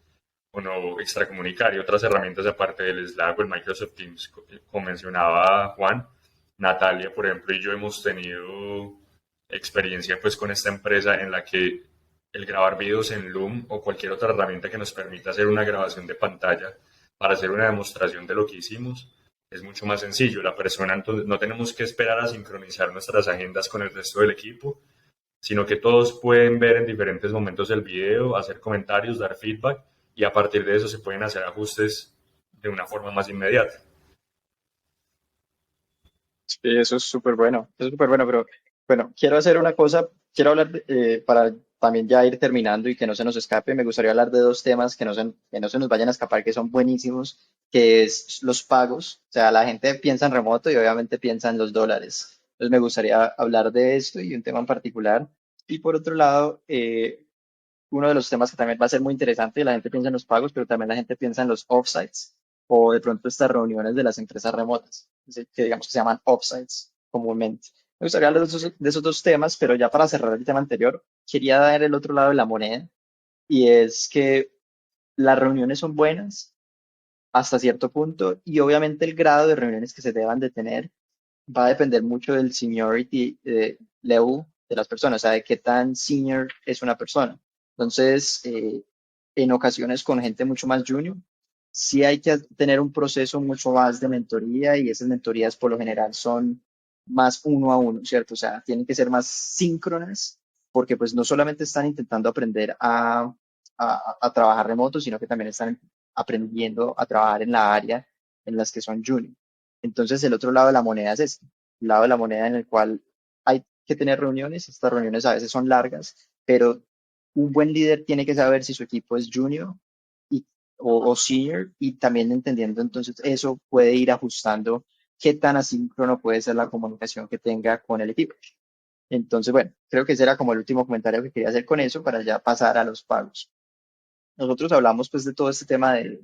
o no extracomunicar. Y otras herramientas aparte del Slack o el Microsoft Teams, como mencionaba Juan, Natalia, por ejemplo, y yo hemos tenido experiencia pues con esta empresa en la que el grabar videos en Loom o cualquier otra herramienta que nos permita hacer una grabación de pantalla para hacer una demostración de lo que hicimos es mucho más sencillo. La persona, entonces, no tenemos que esperar a sincronizar nuestras agendas con el resto del equipo, sino que todos pueden ver en diferentes momentos el video, hacer comentarios, dar feedback y a partir de eso se pueden hacer ajustes de una forma más inmediata. Sí, eso es súper bueno, pero bueno, quiero hacer una cosa, quiero hablar para también ya ir terminando y que no se nos escape, me gustaría hablar de dos temas que no se nos vayan a escapar, que son buenísimos, que es los pagos, o sea, la gente piensa en remoto y obviamente piensa en los dólares, entonces me gustaría hablar de esto y un tema en particular, y por otro lado, uno de los temas que también va a ser muy interesante, la gente piensa en los pagos, pero también la gente piensa en los offsites o de pronto estas reuniones de las empresas remotas, que digamos que se llaman offsites comúnmente. Me gustaría hablar de esos dos temas, pero ya para cerrar el tema anterior, quería dar el otro lado de la moneda y es que las reuniones son buenas hasta cierto punto y obviamente el grado de reuniones que se deban de tener va a depender mucho del seniority level de las personas, o sea, de qué tan senior es una persona. Entonces, en ocasiones con gente mucho más junior, sí hay que tener un proceso mucho más de mentoría y esas mentorías por lo general son más uno a uno, ¿cierto? O sea, tienen que ser más síncronas porque pues no solamente están intentando aprender a trabajar remoto, sino que también están aprendiendo a trabajar en la área en las que son junior. Entonces, el otro lado de la moneda es este, el lado de la moneda en el cual hay que tener reuniones. Estas reuniones a veces son largas, pero un buen líder tiene que saber si su equipo es junior y, o senior y también entendiendo entonces eso puede ir ajustando qué tan asíncrono puede ser la comunicación que tenga con el equipo. Entonces, bueno, creo que ese era como el último comentario que quería hacer con eso para ya pasar a los pagos. Nosotros hablamos pues de todo este tema de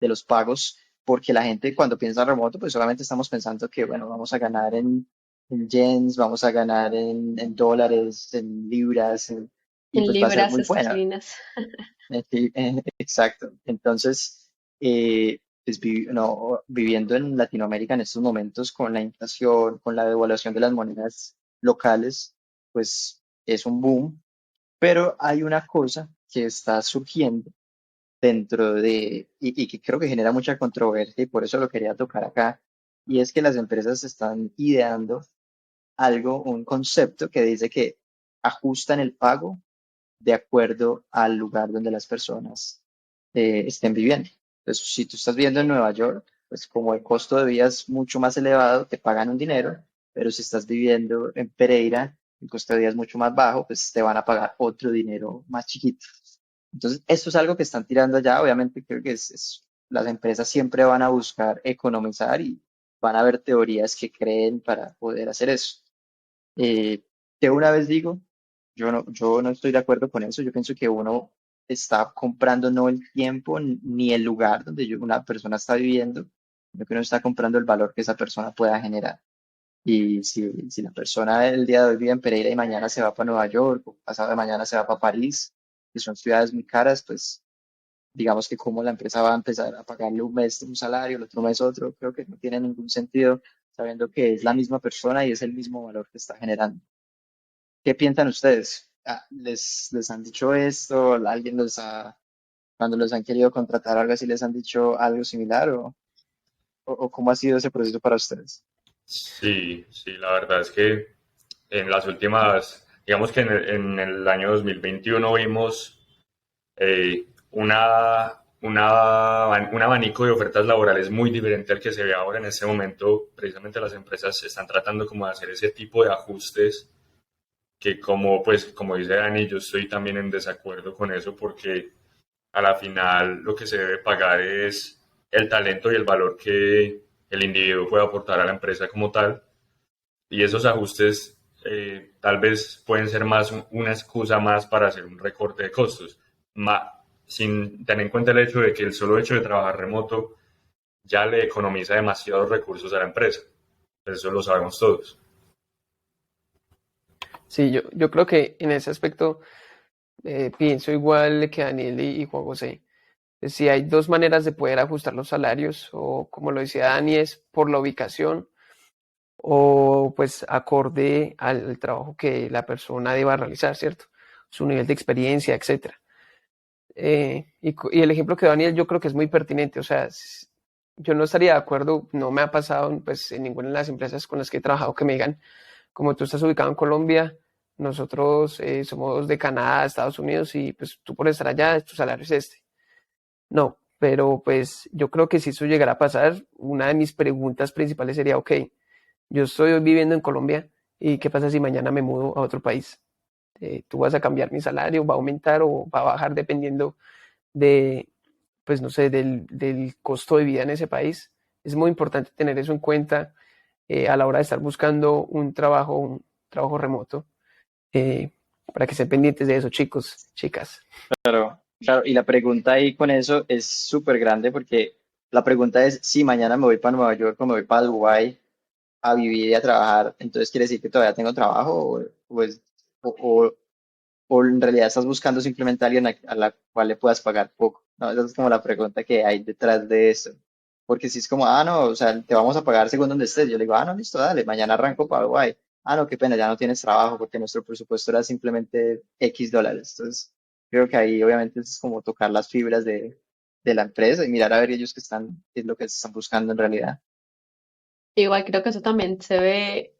los pagos, porque la gente cuando piensa remoto, pues solamente estamos pensando que, bueno, vamos a ganar en yens, vamos a ganar en dólares, en libras, y En pues va a ser libras muy buena. esterlinas. Sí, exacto. Entonces, pues no, viviendo en Latinoamérica en estos momentos con la inflación, con la devaluación de las monedas locales, pues es un boom, pero hay una cosa que está surgiendo dentro de, y que creo que genera mucha controversia y por eso lo quería tocar acá, y es que las empresas están ideando algo, un concepto que dice que ajustan el pago de acuerdo al lugar donde las personas estén viviendo. Entonces, si tú estás viviendo en Nueva York, pues como el costo de vida es mucho más elevado, te pagan un dinero, pero si estás viviendo en Pereira, el costo de vida es mucho más bajo, pues te van a pagar otro dinero más chiquito. Entonces, esto es algo que están tirando allá. Obviamente, creo que las empresas siempre van a buscar economizar y van a haber teorías que creen para poder hacer eso. Eh, que una vez digo, yo no estoy de acuerdo con eso. Yo pienso que uno está comprando no el tiempo ni el lugar donde una persona está viviendo, sino que uno está comprando el valor que esa persona pueda generar. Y si la persona el día de hoy vive en Pereira y mañana se va para Nueva York o pasado de mañana se va para París, que son ciudades muy caras, pues digamos que como la empresa va a empezar a pagarle un mes un salario, el otro mes otro, creo que no tiene ningún sentido sabiendo que es la misma persona y es el mismo valor que está generando. ¿Qué piensan ustedes? Ah, les han dicho esto? ¿Alguien cuando los han querido contratar o algo así, les han dicho algo similar o cómo ha sido ese proceso para ustedes? Sí, sí, la verdad es que en las últimas, digamos que en el año 2021 vimos un abanico de ofertas laborales muy diferente al que se ve ahora en este momento. Precisamente las empresas están tratando como de hacer ese tipo de ajustes que como dice Dani, yo estoy también en desacuerdo con eso porque a la final lo que se debe pagar es el talento y el valor que el individuo puede aportar a la empresa como tal. Y esos ajustes tal vez pueden ser más una excusa más para hacer un recorte de costos, sin tener en cuenta el hecho de que el solo hecho de trabajar remoto ya le economiza demasiados recursos a la empresa. Eso lo sabemos todos. Sí, yo creo que en ese aspecto pienso igual que Daniel y Juan José. Si hay dos maneras de poder ajustar los salarios, o como lo decía Dani, es por la ubicación o pues acorde al trabajo que la persona deba realizar, ¿cierto? Su nivel de experiencia, etcétera. Y el ejemplo que Daniel yo creo que es muy pertinente, o sea, yo no estaría de acuerdo, no me ha pasado pues en ninguna de las empresas con las que he trabajado que me digan, como tú estás ubicado en Colombia, nosotros somos de Canadá, Estados Unidos y pues tú por estar allá, tu salario es este. No, pero pues yo creo que si eso llegara a pasar, una de mis preguntas principales sería, ok, yo estoy viviendo en Colombia y ¿qué pasa si mañana me mudo a otro país? ¿Tú vas a cambiar mi salario, va a aumentar o va a bajar dependiendo de, pues no sé, del costo de vida en ese país? Es muy importante tener eso en cuenta a la hora de estar buscando un trabajo remoto, eh, para que estén pendientes de eso, chicos, chicas. Claro, claro, y la pregunta ahí con eso es súper grande porque la pregunta es si mañana me voy para Nueva York o me voy para Dubái a vivir y a trabajar, entonces quiere decir que todavía tengo trabajo o, o- o en realidad estás buscando simplemente a alguien a la cual le puedas pagar poco, ¿no? Esa es como la pregunta que hay detrás de eso. Porque si es como, ah, no, o sea, te vamos a pagar según donde estés, yo le digo, ah, no, listo, dale, mañana arranco para Dubái. Ah, no, qué pena, ya no tienes trabajo porque nuestro presupuesto era simplemente X dólares. Entonces, creo que ahí obviamente es como tocar las fibras de la empresa y mirar a ver ellos qué es lo que están buscando en realidad. Igual creo que eso también se ve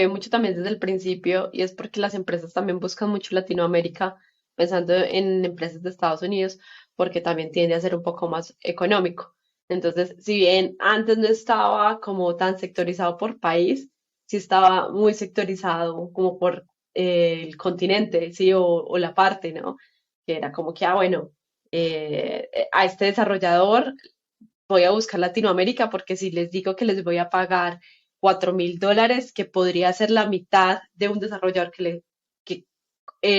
mucho también desde el principio y es porque las empresas también buscan mucho Latinoamérica pensando en empresas de Estados Unidos porque también tiende a ser un poco más económico. Entonces, si bien antes no estaba como tan sectorizado por país, sí estaba muy sectorizado como por el continente, sí, o la parte, ¿no? Que era como que, bueno, a este desarrollador voy a buscar Latinoamérica porque si les digo que les voy a pagar $4,000, que podría ser la mitad de un desarrollador que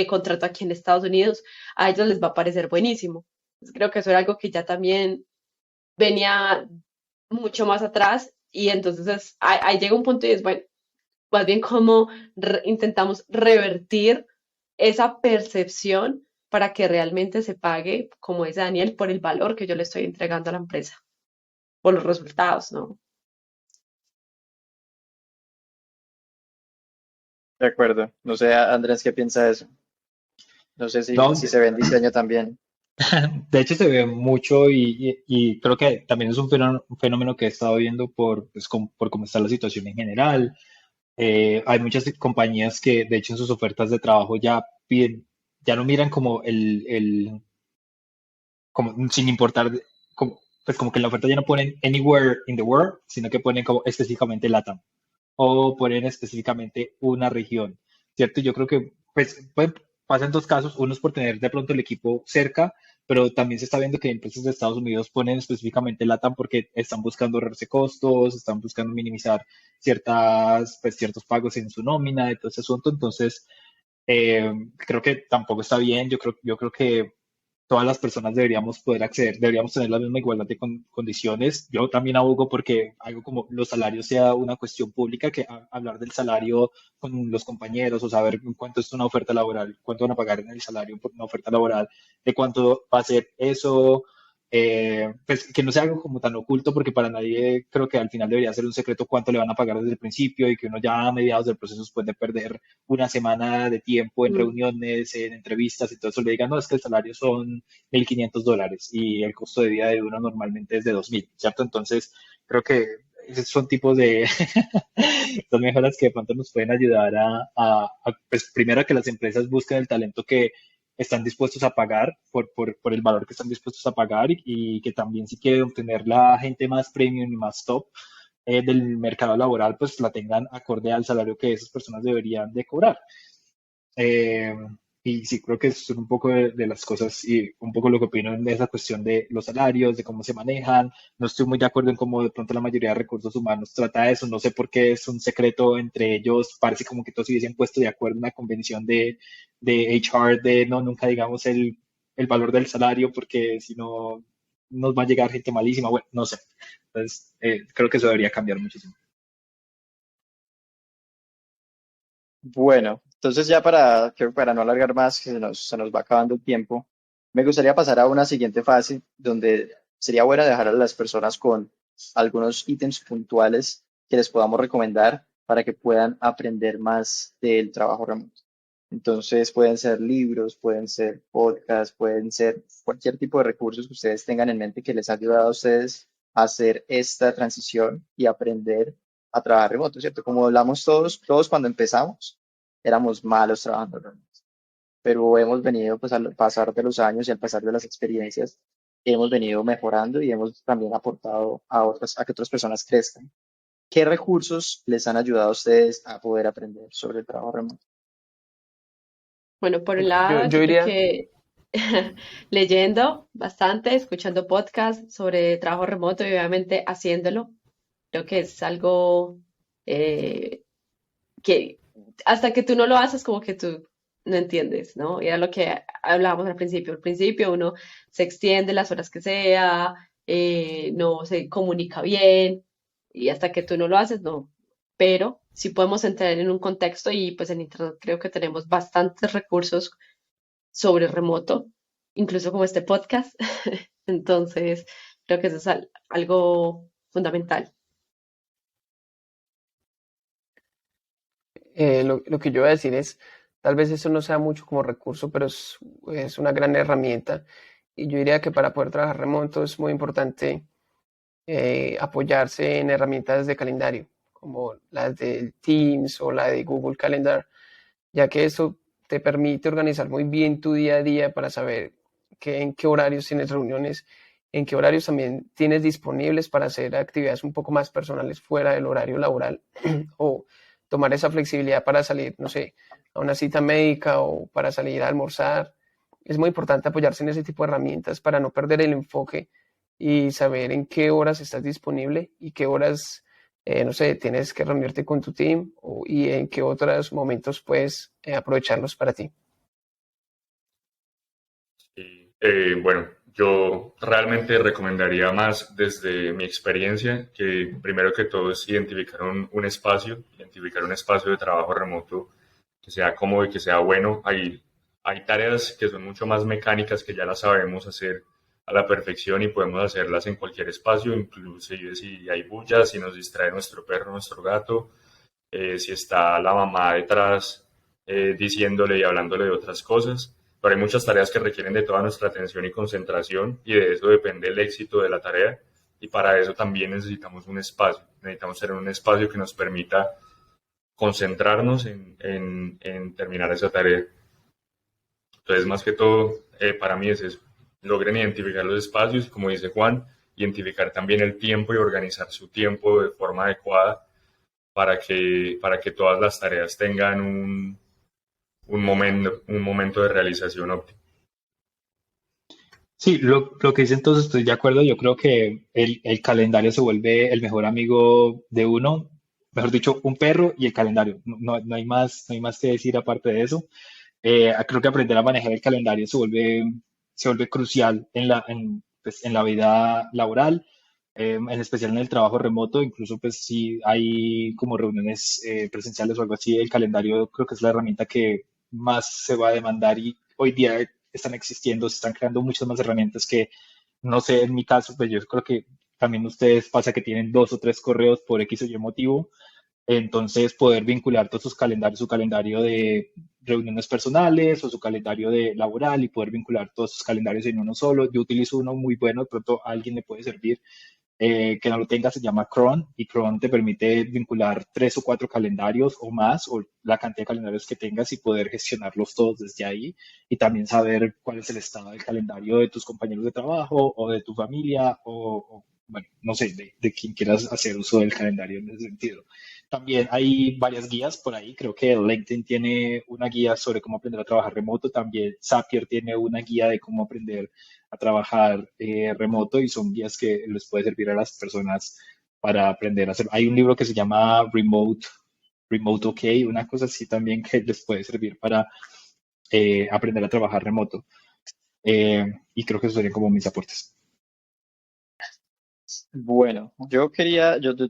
contrato aquí en Estados Unidos, a ellos les va a parecer buenísimo. Entonces, creo que eso era algo que ya también venía mucho más atrás y entonces ahí llega un punto y es, bueno, más bien cómo intentamos revertir esa percepción para que realmente se pague, como dice Daniel, por el valor que yo le estoy entregando a la empresa por los resultados, ¿no? De acuerdo. No sé, Andrés, ¿qué piensa de eso? No sé No, si se ve en diseño también. de hecho se ve mucho y creo que también es un fenómeno que he estado viendo por cómo está la situación en general. Hay muchas compañías que de hecho en sus ofertas de trabajo ya piden, ya no miran como como sin importar, pues como que en la oferta ya no ponen anywhere in the world, sino que ponen como específicamente LATAM o ponen específicamente una región, ¿cierto? Yo creo que pues pasan dos casos, uno es por tener de pronto el equipo cerca pero también se está viendo que empresas de Estados Unidos ponen específicamente LATAM porque están buscando ahorrarse costos, están buscando minimizar ciertos pagos en su nómina, y todo ese asunto. Entonces, creo que tampoco está bien. Yo creo que todas las personas deberíamos poder acceder, deberíamos tener la misma igualdad de condiciones. Yo también abogo porque algo como los salarios sea una cuestión pública, que hablar del salario con los compañeros o saber cuánto es una oferta laboral, cuánto van a pagar en el salario por una oferta laboral, de cuánto va a ser eso, pues que no sea algo como tan oculto, porque para nadie creo que al final debería ser un secreto cuánto le van a pagar desde el principio y que uno ya a mediados del proceso puede perder una semana de tiempo en Mm. reuniones, en entrevistas y todo eso, le digan, no, es que el salario son $1,500 y el costo de vida de uno normalmente es de 2,000, ¿cierto? Entonces, creo que esos son tipos de son mejoras que de pronto nos pueden ayudar pues primero a que las empresas busquen el talento que están dispuestos a pagar por el valor que están dispuestos a pagar y que también si quieren obtener la gente más premium y más top del mercado laboral, pues la tengan acorde al salario que esas personas deberían de cobrar. Eh, y sí, creo que son un poco de las cosas y un poco lo que opino en esa cuestión de los salarios, de cómo se manejan. No estoy muy de acuerdo en cómo de pronto la mayoría de recursos humanos trata eso. No sé por qué es un secreto entre ellos. Parece como que todos se hubiesen puesto de acuerdo en una convención de HR de no, nunca digamos el valor del salario porque si no nos va a llegar gente malísima. Bueno, no sé. Entonces, creo que eso debería cambiar muchísimo. Bueno, entonces ya creo que para no alargar más, que se nos va acabando el tiempo, me gustaría pasar a una siguiente fase donde sería bueno dejar a las personas con algunos ítems puntuales que les podamos recomendar para que puedan aprender más del trabajo remoto. Entonces pueden ser libros, pueden ser podcasts, pueden ser cualquier tipo de recursos que ustedes tengan en mente que les ha ayudado a ustedes a hacer esta transición y aprender a trabajar remoto, ¿cierto? Como hablamos todos cuando empezamos, éramos malos trabajando remoto, pero hemos venido pues al pasar de los años y al pasar de las experiencias, hemos venido mejorando y hemos también aportado a que otras personas crezcan. ¿Qué recursos les han ayudado a ustedes a poder aprender sobre el trabajo remoto? Bueno, por un Bueno, yo, lado, yo decirte diría, que leyendo bastante, escuchando podcasts sobre trabajo remoto y obviamente haciéndolo, creo que es algo eh, que hasta que tú no lo haces, como que tú no entiendes, ¿no? Y era lo que hablábamos al principio. Al principio uno se extiende las horas que sea, no se comunica bien, y hasta que tú no lo haces, no. Pero sí podemos entrar en un contexto y pues en Internet creo que tenemos bastantes recursos sobre remoto, incluso como este podcast. Entonces, creo que eso es algo fundamental. lo que yo voy a decir es, tal vez eso no sea mucho como recurso, pero es una gran herramienta. Y yo diría que para poder trabajar remoto es muy importante apoyarse en herramientas de calendario, como las de Teams o la de Google Calendar, ya que eso te permite organizar muy bien tu día a día para saber en qué horarios tienes reuniones, en qué horarios también tienes disponibles para hacer actividades un poco más personales fuera del horario laboral o tomar esa flexibilidad para salir, no sé, a una cita médica o para salir a almorzar. Es muy importante apoyarse en ese tipo de herramientas para no perder el enfoque y saber en qué horas estás disponible y qué horas, no sé, tienes que reunirte con tu team y en qué otros momentos puedes aprovecharlos para ti. Y, bueno, yo realmente recomendaría más desde mi experiencia que primero que todo es identificar un espacio de trabajo remoto que sea cómodo y que sea bueno. Hay tareas que son mucho más mecánicas que ya las sabemos hacer a la perfección y podemos hacerlas en cualquier espacio, inclusive si hay bullas, si nos distrae nuestro perro, nuestro gato, si está la mamá detrás diciéndole y hablándole de otras cosas. Pero hay muchas tareas que requieren de toda nuestra atención y concentración y de eso depende el éxito de la tarea y para eso también necesitamos un espacio, necesitamos tener un espacio que nos permita concentrarnos en terminar esa tarea. Entonces, más que todo, para mí es eso, logren identificar los espacios y como dice Juan, identificar también el tiempo y organizar su tiempo de forma adecuada para que todas las tareas tengan un momento de realización óptimo. Sí, lo que dice entonces estoy de acuerdo. Yo creo que el calendario se vuelve el mejor amigo de uno. Mejor dicho, un perro y el calendario. No hay más, no hay más que decir aparte de eso. Creo que aprender a manejar el calendario se vuelve crucial pues, en la vida laboral, en especial en el trabajo remoto. Incluso, pues, si hay como reuniones presenciales o algo así, el calendario creo que es la herramienta que más se va a demandar y hoy día están existiendo, se están creando muchas más herramientas que, no sé, en mi caso, pues yo creo que también ustedes pasa que tienen dos o tres correos por X o Y motivo, entonces, poder vincular todos sus calendarios, su calendario de reuniones personales o su calendario de laboral y poder vincular todos sus calendarios en uno solo. Yo utilizo uno muy bueno, de pronto a alguien le puede servir que no lo tenga, se llama Cron y Cron te permite vincular tres o cuatro calendarios o más o la cantidad de calendarios que tengas y poder gestionarlos todos desde ahí y también saber cuál es el estado del calendario de tus compañeros de trabajo o de tu familia bueno, no sé, de quien quieras hacer uso del calendario en ese sentido. También hay varias guías por ahí. Creo que LinkedIn tiene una guía sobre cómo aprender a trabajar remoto. También Zapier tiene una guía de cómo aprender a trabajar remoto y son guías que les puede servir a las personas para aprender a hacer. Hay un libro que se llama Remote OK, una cosa así también que les puede servir para aprender a trabajar remoto. Y creo que esos serían como mis aportes. Bueno, yo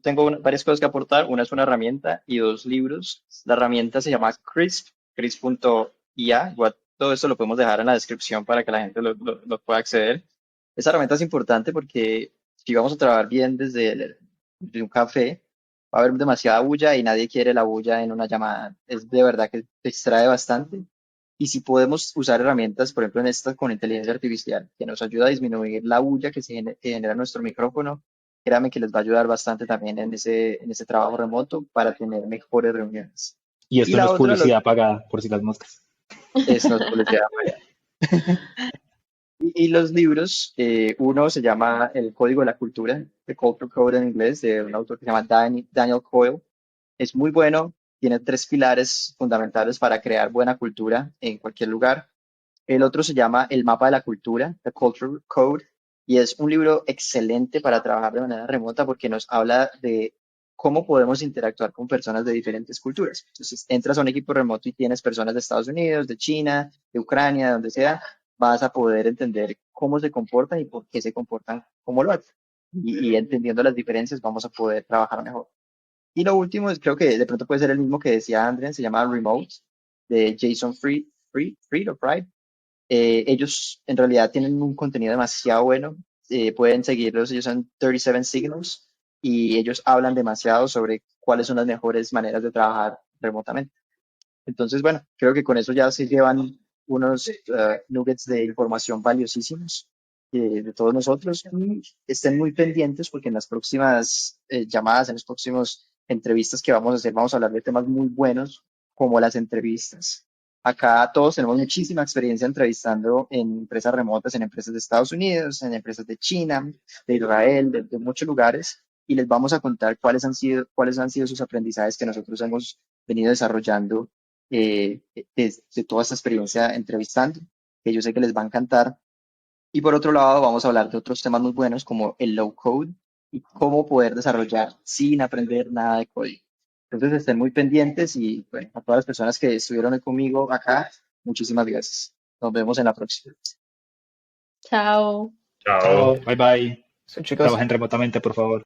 tengo varias cosas que aportar. Una es una herramienta y dos libros. La herramienta se llama Crisp, crisp.ia. Igual todo esto lo podemos dejar en la descripción para que la gente lo pueda acceder. Esa herramienta es importante porque si vamos a trabajar bien desde un café, va a haber demasiada bulla y nadie quiere la bulla en una llamada. Es de verdad que te extrae bastante. Y si podemos usar herramientas, por ejemplo, en esta con inteligencia artificial, que nos ayuda a disminuir la bulla que genera nuestro micrófono, créame que les va a ayudar bastante también en ese trabajo remoto para tener mejores reuniones. Y Y esto no la es otra publicidad pagada, por si las moscas. es no es publicidad. Y los libros, uno se llama El Código de la Cultura, The Culture Code en inglés, de un autor que se llama Daniel Coyle. Es muy bueno, tiene tres pilares fundamentales para crear buena cultura en cualquier lugar. El otro se llama El Mapa de la Cultura, The Culture Code, y es un libro excelente para trabajar de manera remota porque nos habla de cómo podemos interactuar con personas de diferentes culturas. Entonces, entras a un equipo remoto y tienes personas de Estados Unidos, de China, de Ucrania, de donde sea, vas a poder entender cómo se comportan y por qué se comportan como lo hacen. Y entendiendo las diferencias, vamos a poder trabajar mejor. Y lo último, creo que de pronto puede ser el mismo que decía Andrea, se llama Remote, de Jason Fried o Fried. Ellos en realidad tienen un contenido demasiado bueno. Pueden seguirlos, ellos son 37 Signals y ellos hablan demasiado sobre cuáles son las mejores maneras de trabajar remotamente. Entonces, bueno, creo que con eso ya se llevan unos nuggets de información valiosísimos de todos nosotros. Y estén muy pendientes porque en las próximas llamadas, en los próximos entrevistas que vamos a hacer, vamos a hablar de temas muy buenos como las entrevistas. Acá todos tenemos muchísima experiencia entrevistando en empresas remotas, en empresas de Estados Unidos, en empresas de China, de Israel, de muchos lugares, y les vamos a contar cuáles han sido sus aprendizajes que nosotros hemos venido desarrollando de toda esta experiencia entrevistando, que yo sé que les va a encantar. Y por otro lado, vamos a hablar de otros temas muy buenos como el low code y cómo poder desarrollar sin aprender nada de código. Entonces estén muy pendientes y bueno, a todas las personas que estuvieron hoy conmigo acá, muchísimas gracias. Nos vemos en la próxima. Chao. Chao. Chao, bye bye. So, chicos. Trabajen remotamente, por favor.